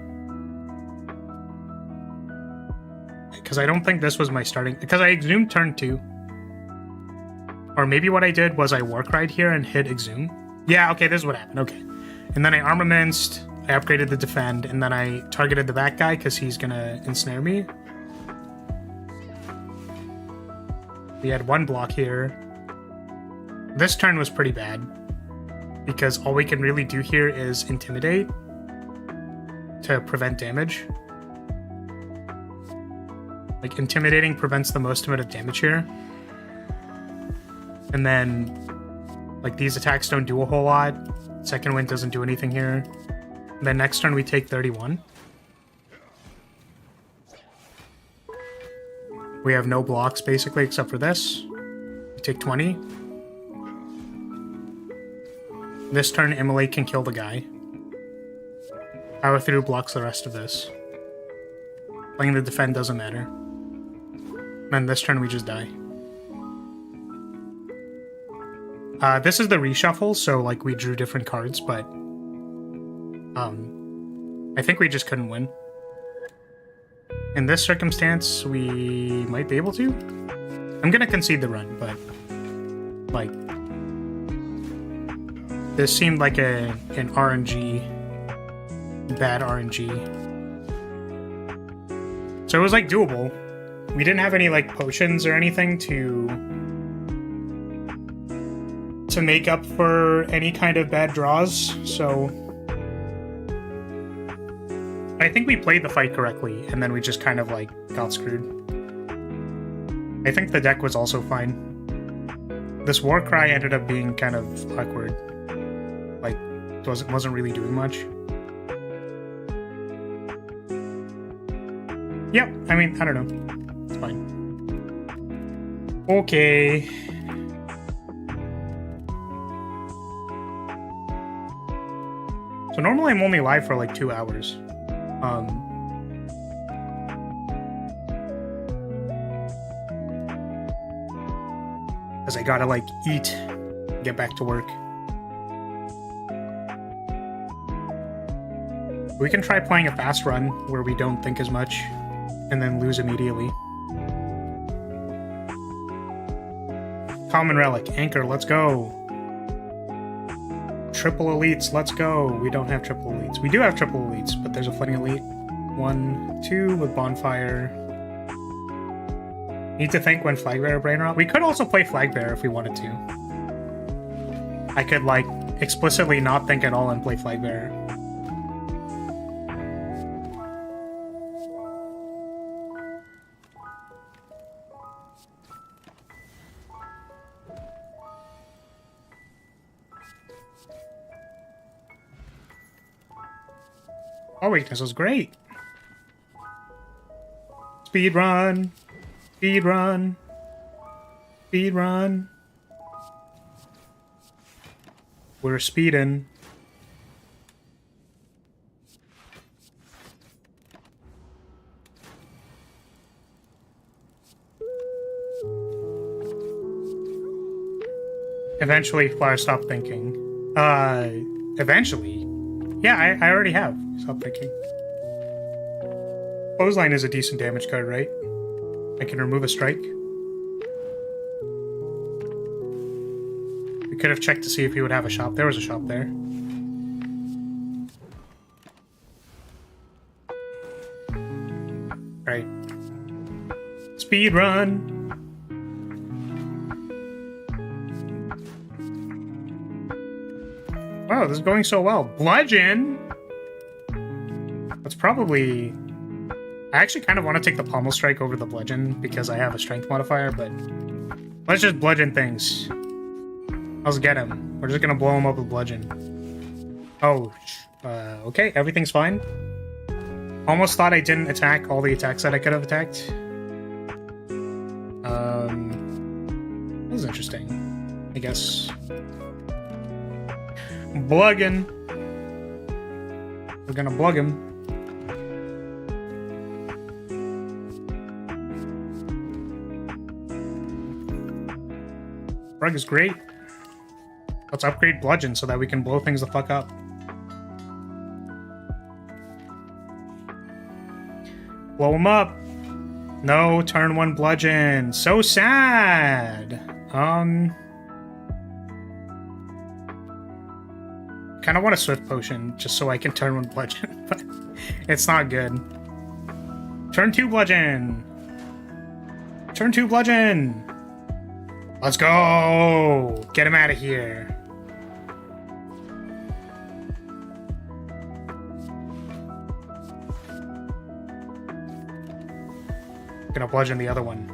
Because I don't think this was my starting... Because I exhumed turn 2. Or maybe what I did was I war cried here and hit exhume. Yeah, okay, this is what happened. Okay. And then I armamentsed, I upgraded the defend, and then I targeted the back guy because he's gonna ensnare me. We had one block here. This turn was pretty bad, because all we can really do here is Intimidate to prevent damage. Like, Intimidating prevents the most amount of damage here. And then, like, these attacks don't do a whole lot. Second wind doesn't do anything here. And then next turn we take 31. We have no blocks, basically, except for this. We take 20. This turn, Immolate can kill the guy. Power through blocks the rest of this. Playing the defend doesn't matter. And this turn we just die. This is the reshuffle, so like we drew different cards, but I think we just couldn't win. In this circumstance, we might be able to. I'm gonna concede the run, but like this seemed like an RNG, bad RNG. So it was like doable. We didn't have any like potions or anything to make up for any kind of bad draws, so I think we played the fight correctly, and then we just kind of like got screwed. I think the deck was also fine. This war cry ended up being kind of awkward. Like, wasn't really doing much. Yep, I mean, I don't know. It's fine. Okay. So normally I'm only live for like 2 hours. Because I gotta like eat, get back to work. We can try playing a fast run where we don't think as much and then lose immediately. Common relic, anchor, let's go. Triple elites, let's go. We don't have triple elites. We do have triple elites, but there's a flooding elite. 1, 2 with bonfire. Need to think when Flagbearer Brain Rot. We could also play Flagbearer if we wanted to. I could like explicitly not think at all and play Flagbearer. Our weakness was great. Speed run. Speed run. Speed run. We're speeding. Eventually, Flyer, stop thinking. Eventually? Yeah, I already have. Stop thinking. Clothesline is a decent damage card, right? I can remove a strike. We could have checked to see if he would have a shop. There was a shop there. Right. Speed run. Wow, this is going so well. Bludgeon! That's probably... I actually kind of want to take the pommel strike over the bludgeon because I have a strength modifier, but let's just bludgeon things. Let's get him. We're just gonna blow him up with bludgeon. Oh, okay, everything's fine. Almost thought I didn't attack all the attacks that I could have attacked. That was interesting, I guess. Bluggen. We're gonna blug him. Rug is great. Let's upgrade bludgeon so that we can blow things the fuck up. Blow him up. No, turn 1 bludgeon. So sad. Kind of want a swift potion just so I can turn 1 bludgeon, but it's not good. Turn 2 bludgeon. Turn 2 bludgeon. Let's go. Get him out of here. Gonna bludgeon the other one.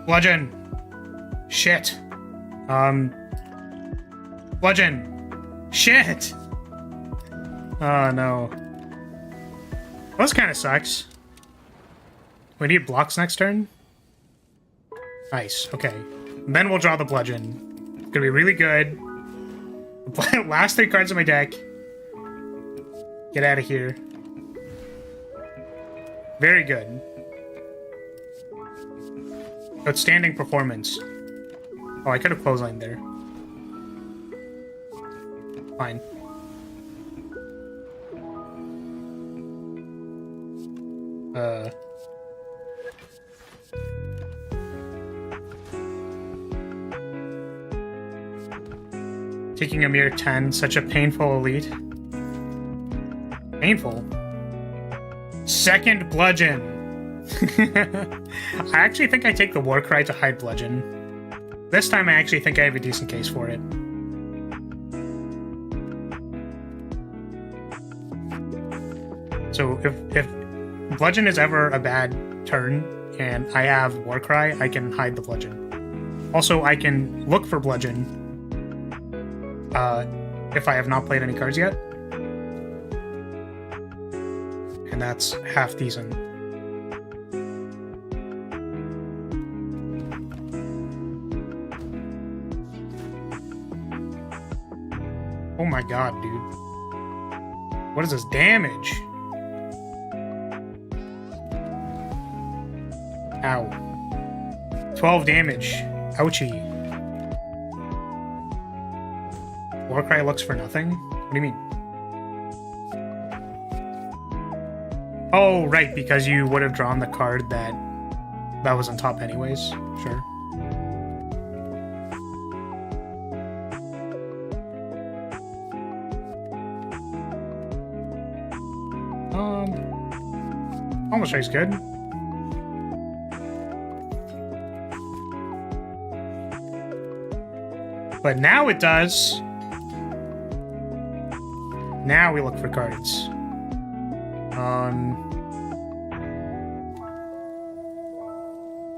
Bludgeon. Shit. Bludgeon. Shit! Oh no. Well, this kind of sucks. We need blocks next turn? Nice, okay. And then we'll draw the bludgeon. It's gonna be really good. Last 3 cards of my deck. Get out of here. Very good. Outstanding performance. Oh, I could have clotheslined there. Fine. Taking a mere 10, such a painful elite. Painful. Second bludgeon. I actually think I take the war cry to hide bludgeon. This time I actually think I have a decent case for it. So if bludgeon is ever a bad turn and I have war cry, I can hide the bludgeon. Also, I can look for bludgeon if I have not played any cards yet. And that's half decent. Oh my god, dude. What is this damage? Ow. 12 damage. Ouchie. Warcry looks for nothing? What do you mean? Oh, right, because you would have drawn the card that was on top anyways. Sure. Almost race good. But now it does. Now we look for cards.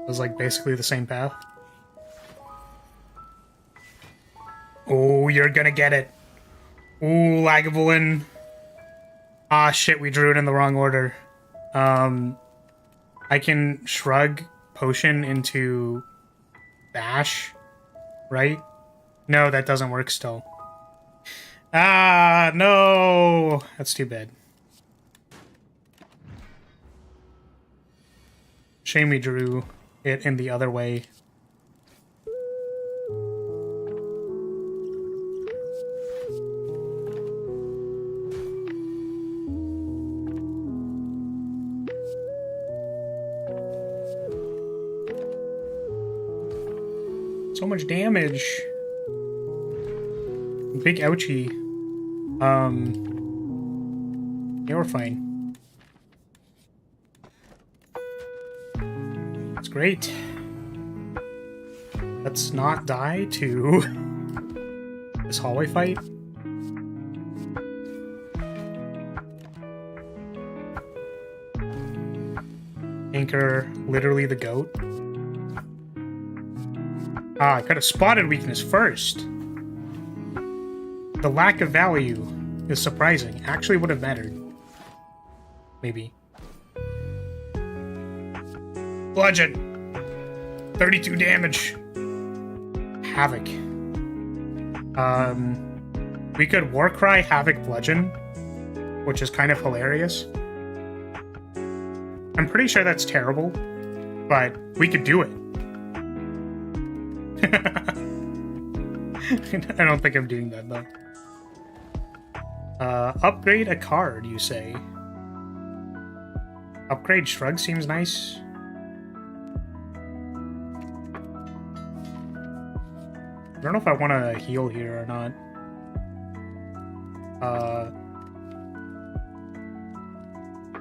It was like basically the same path. Oh, you're gonna get it. Ooh, Lagavulin. Ah, shit, we drew it in the wrong order. I can shrug potion into bash, right? No, that doesn't work still. Ah, no! That's too bad. Shame we drew it in the other way. So much damage. Big ouchie. Yeah, we're fine. That's great. Let's not die to this hallway fight. Anchor, literally the goat. Ah, I could have spotted weakness first. The lack of value is surprising. Actually would have mattered. Maybe. Bludgeon. 32 damage. Havoc. We could Warcry, Havoc, Bludgeon, which is kind of hilarious. I'm pretty sure that's terrible, but we could do it. I don't think I'm doing that, though. Upgrade a card, you say? Upgrade Shrug seems nice. I don't know if I want to heal here or not.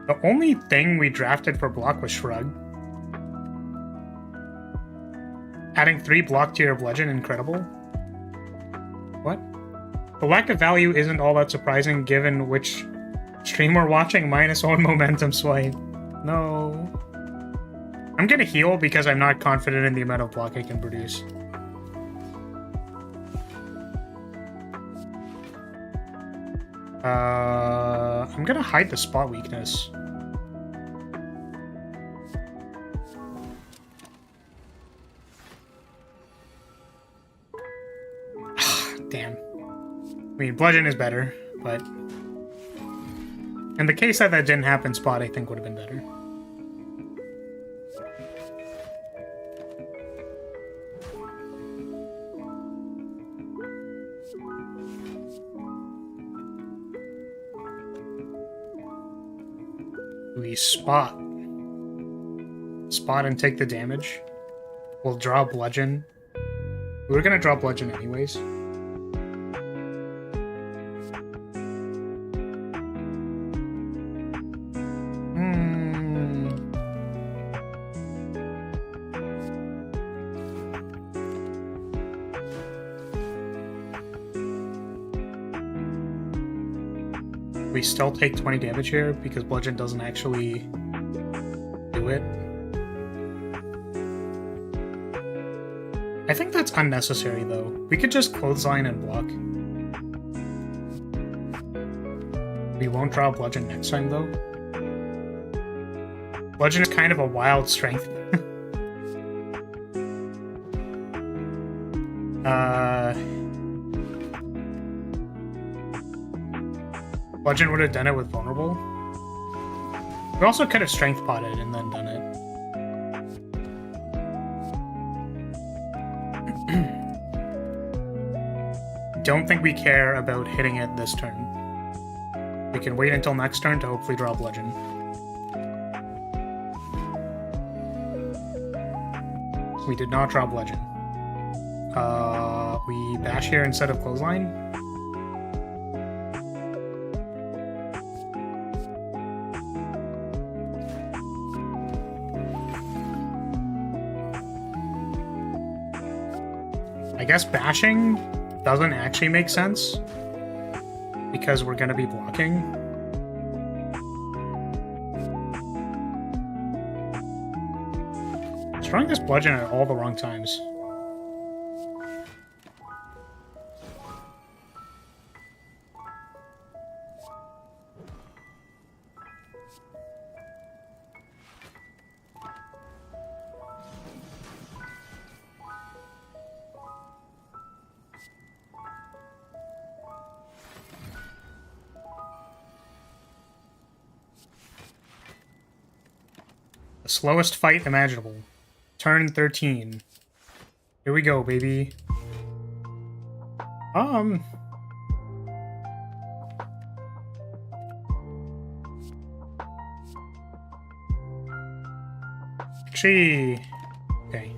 The only thing we drafted for block was Shrug. Adding 3 block to your Bludgeon, incredible. What? The lack of value isn't all that surprising given which stream we're watching, -1 momentum swipe. No. I'm gonna heal because I'm not confident in the amount of block I can produce. I'm gonna hide the spot weakness. Damn. I mean, Bludgeon is better, but... In the case that that didn't happen, Spot, I think, would have been better. We spot and take the damage. We'll draw Bludgeon. We were gonna draw Bludgeon anyways. We still take 20 damage here because Bludgeon doesn't actually do it. I think that's unnecessary though. We could just clothesline and block. We won't draw Bludgeon next time though. Bludgeon is kind of a wild strength. Bludgeon would have done it with Vulnerable. We also could have Strength Potted and then done it. Don't think we care about hitting it this turn. We can wait until next turn to hopefully draw Bludgeon. We did not draw Bludgeon. We bash here instead of Clothesline. I guess bashing doesn't actually make sense because we're going to be blocking. Throwing this Bludgeon at all the wrong times. The slowest fight imaginable. Turn 13. Here we go, baby. Actually, okay.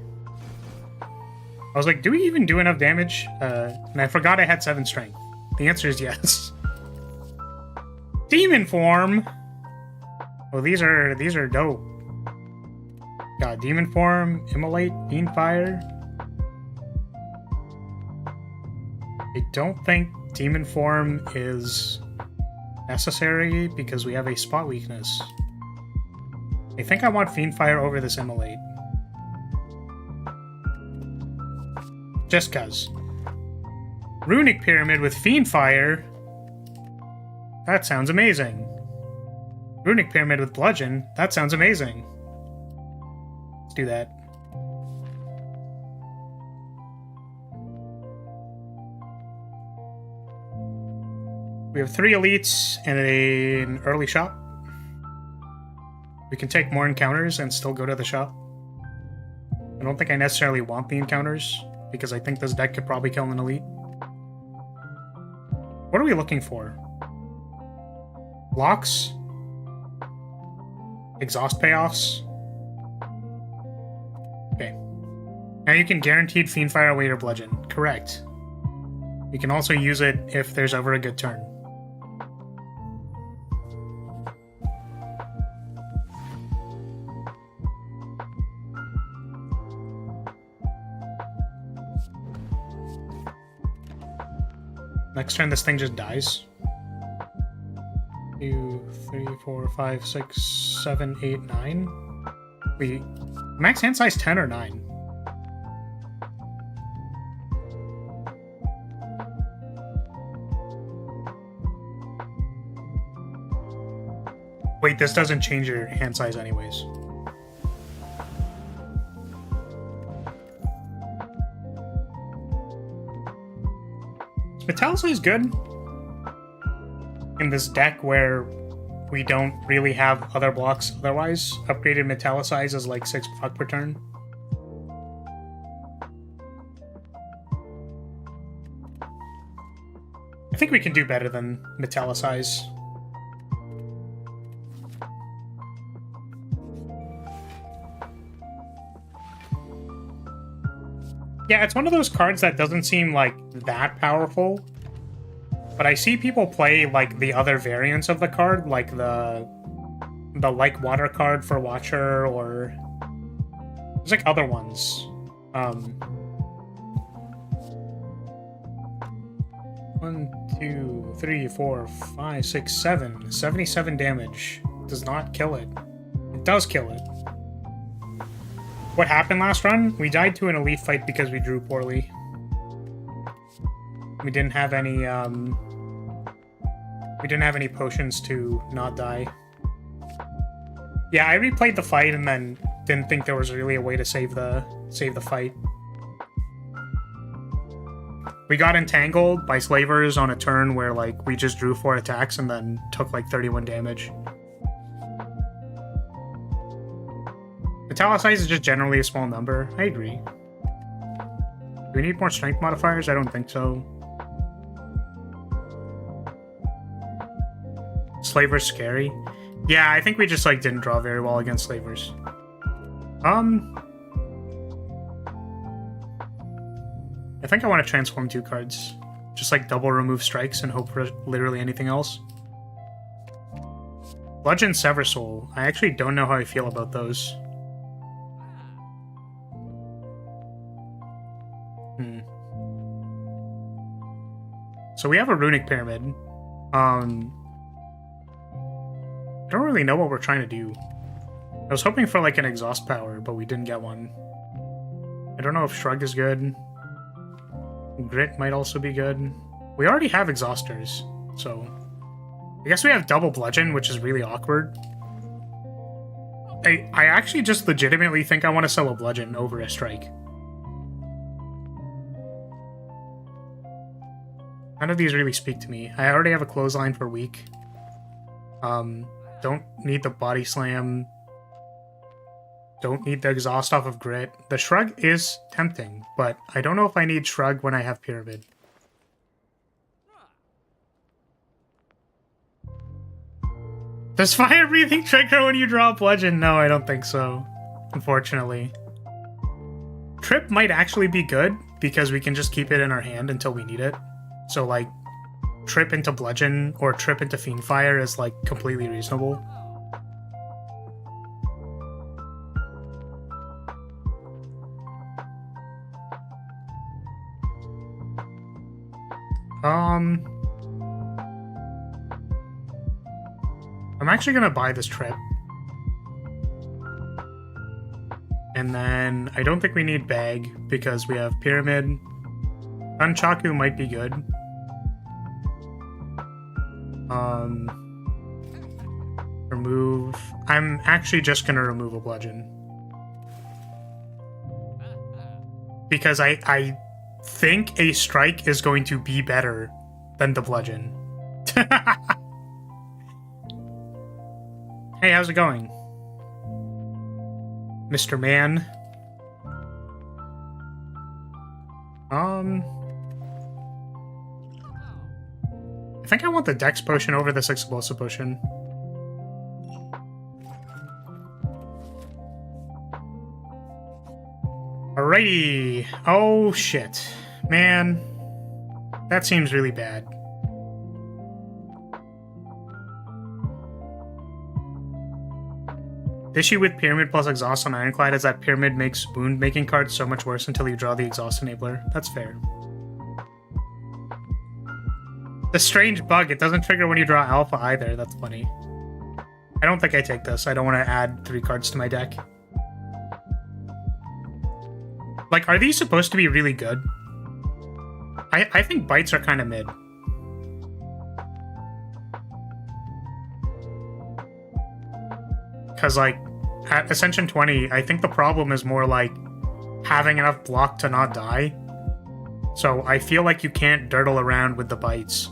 I was like, do we even do enough damage? And I forgot I had 7 strength. The answer is yes. Demon form. Oh, these are dope. Got Demon Form, Immolate, Fiendfire. I don't think Demon Form is necessary because we have a spot weakness. I think I want Fiendfire over this Immolate. Just cuz. Runic Pyramid with Fiendfire? That sounds amazing. Runic Pyramid with Bludgeon? That sounds amazing. Do that. We have 3 elites and an early shop. We can take more encounters and still go to the shop. I don't think I necessarily want the encounters because I think this deck could probably kill an elite. What are we looking for? Blocks? Exhaust payoffs? Okay. Now you can guaranteed Fiendfire away your Bludgeon. Correct. You can also use it if there's ever a good turn. Next turn this thing just dies. 2, 3, 4, 5, 6, 7, 8, 9. Wait. Max hand size 10 or 9? Wait, this doesn't change your hand size anyways. Metallus is good in this deck where we don't really have other blocks otherwise. Upgraded metallicize is like 6 block per turn. I think we can do better than metallicize. Yeah, it's one of those cards that doesn't seem like that powerful. But I see people play like the other variants of the card, like the like water card for Watcher, or there's like other ones. 1, 2, 3, 4, 5, 6, 7. 77 damage. Does not kill it. It does kill it. What happened last run? We died to an elite fight because we drew poorly. We didn't have any, we didn't have any potions to not die. Yeah, I replayed the fight and then didn't think there was really a way to save the fight. We got entangled by slavers on a turn where, like, we just drew 4 attacks and then took, like, 31 damage. Metallicize is just generally a small number. I agree. Do we need more strength modifiers? I don't think so. Slavers scary. Yeah, I think we just, like, didn't draw very well against slavers. I think I want to transform 2 cards. Just, like, double remove strikes and hope for literally anything else. Bludgeon Sever Soul. I actually don't know how I feel about those. So we have a Runic Pyramid. I don't really know what we're trying to do. I was hoping for, like, an exhaust power, but we didn't get one. I don't know if Shrug is good. Grit might also be good. We already have exhausters, so I guess we have double bludgeon, which is really awkward. I actually just legitimately think I want to sell a bludgeon over a strike. None of these really speak to me. I already have a clothesline for weak. Don't need the body slam. Don't need the exhaust off of grit. The shrug is tempting, but I don't know if I need shrug when I have pyramid. Does fire breathing trigger when you draw a bludgeon? No, I don't think so, unfortunately. Trip might actually be good because we can just keep it in our hand until we need it. So, like, trip into bludgeon or trip into fiendfire is, like, completely reasonable. I'm actually gonna buy this trip. And then I don't think we need bag because we have pyramid. Nunchaku might be good. Remove. I'm actually just gonna remove a bludgeon. Because I think a strike is going to be better than the bludgeon. Hey, how's it going? Mr. Man. I think I want the Dex potion over this explosive potion. Alrighty. Oh, shit. Man. That seems really bad. The issue with Pyramid plus Exhaust on Ironclad is that Pyramid makes wound-making cards so much worse until you draw the Exhaust Enabler. That's fair. The strange bug, it doesn't trigger when you draw Alpha either. That's funny. I don't think I take this. I don't want to add 3 cards to my deck. Like, are these supposed to be really good? I think bites are kind of mid. Because, like, at Ascension 20, I think the problem is more, like, having enough block to not die. So I feel like you can't dirtle around with the bites.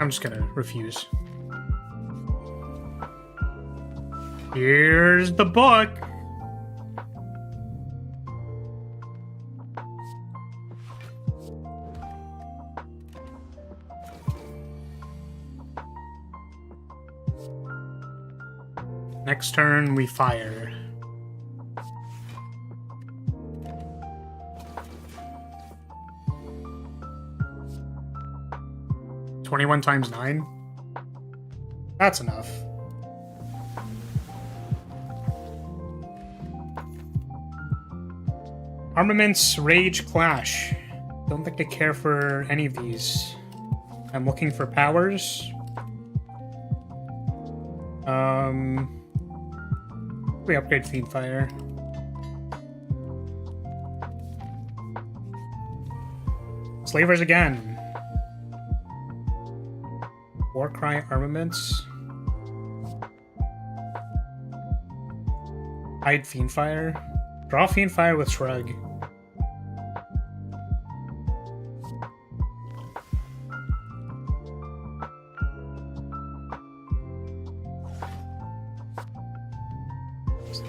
I'm just gonna refuse. Here's the book. Next turn, we fire. $21 times 9? That's enough. Armaments, Rage, Clash. Don't think I care for any of these. I'm looking for powers. We upgrade Fiendfire. Slavers again. Warcry Armaments. Hide Fiendfire. Draw Fiendfire with Shrug.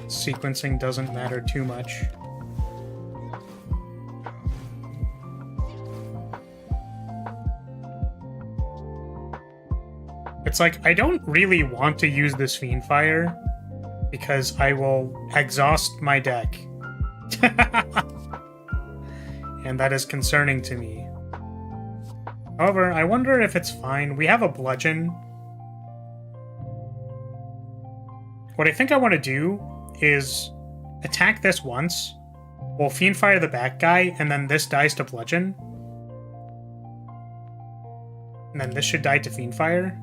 Sequencing doesn't matter too much. It's like, I don't really want to use this Fiendfire because I will exhaust my deck. And that is concerning to me. However, I wonder if it's fine. We have a Bludgeon. What I think I want to do is attack this once. We'll Fiendfire the back guy, and then this dies to Bludgeon. And then this should die to Fiendfire.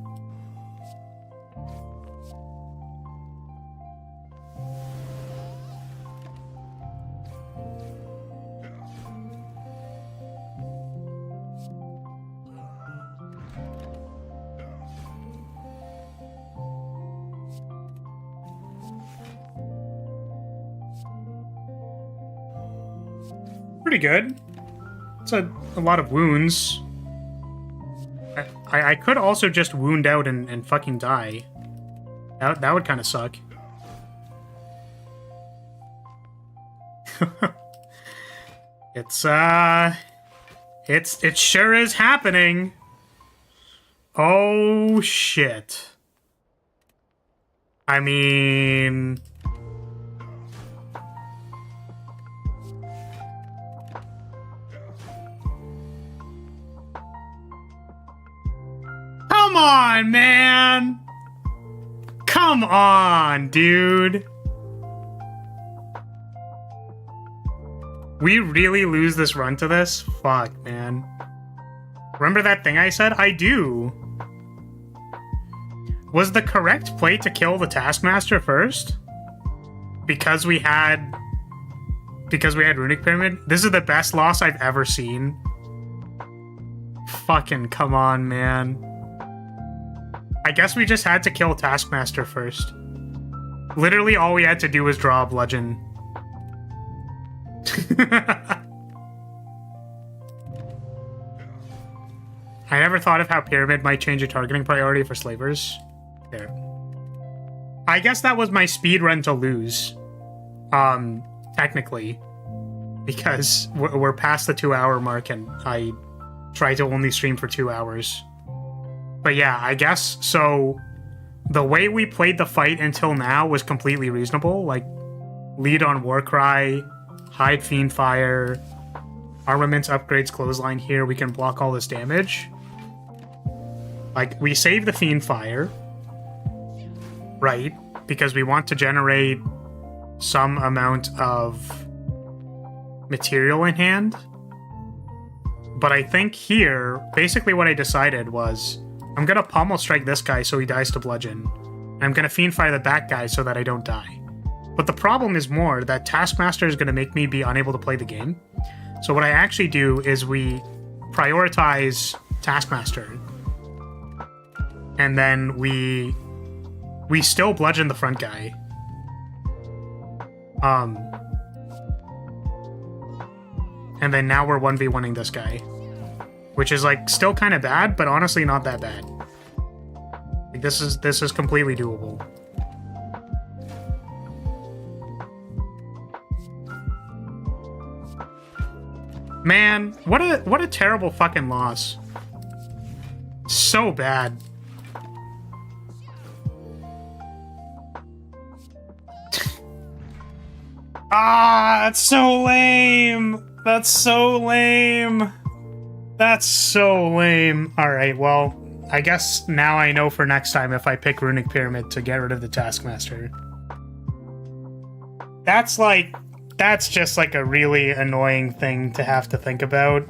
Pretty good. It's a lot of wounds. I could also just wound out and fucking die. That would kind of suck. It sure is happening. Oh shit. I mean, come on, man! Come on, dude! We really lose this run to this? Fuck, man. Remember that thing I said? I do. Was the correct play to kill the Taskmaster first? Because we had Runic Pyramid? This is the best loss I've ever seen. Fucking come on, man. I guess we just had to kill Taskmaster first. Literally all we had to do was draw a Bludgeon. I never thought of how Pyramid might change a targeting priority for Slavers. There. I guess that was my speedrun to lose. Technically. Because we're past the 2-hour mark and I tried to only stream for 2 hours. But yeah, I guess, so the way we played the fight until now was completely reasonable. Like, lead on Warcry, hide Fiendfire, armaments upgrades clothesline here, we can block all this damage. Like, we save the Fiendfire, right? Because we want to generate some amount of material in hand. But I think here, basically what I decided was, I'm gonna Pommel Strike this guy so he dies to Bludgeon. And I'm gonna Fiendfire the back guy so that I don't die. But the problem is more that Taskmaster is gonna make me be unable to play the game. So what I actually do is we prioritize Taskmaster. And then we still Bludgeon the front guy. And then now we're 1v1ing this guy. Which is, like, still kind of bad, but honestly not that bad. Like, this is completely doable. Man, what a terrible fucking loss. So bad. Ah, that's so lame. That's so lame. That's so lame. Alright, well, I guess now I know for next time if I pick Runic Pyramid to get rid of the Taskmaster. That's just like a really annoying thing to have to think about.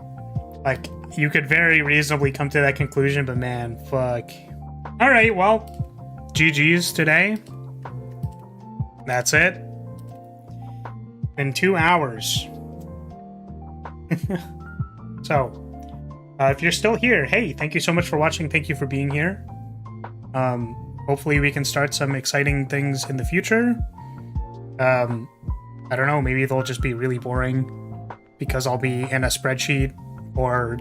Like, you could very reasonably come to that conclusion, but man, fuck. Alright, well, GG's today. That's it. In 2 hours. So, if you're still here, hey, thank you so much for watching. Thank you for being here. Hopefully we can start some exciting things in the future. I don't know, maybe they'll just be really boring because I'll be in a spreadsheet or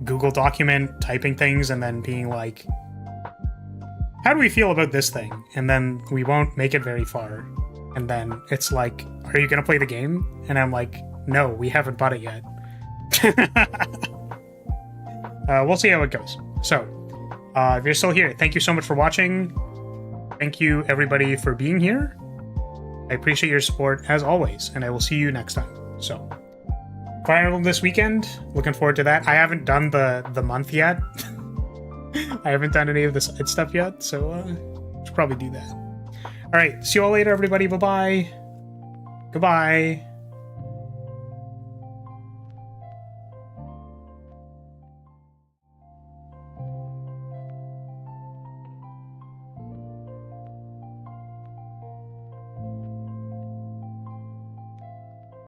Google document typing things and then being like, how do we feel about this thing? And then we won't make it very far. And then it's like, are you going to play the game? And I'm like, no, we haven't bought it yet. We'll see how it goes. So, if you're still here, thank you so much for watching. Thank you, everybody, for being here. I appreciate your support, as always, and I will see you next time. So, Fire Emblem this weekend. Looking forward to that. I haven't done the month yet. I haven't done any of the side stuff yet, so should probably do that. All right, see you all later, everybody. Bye-bye. Goodbye.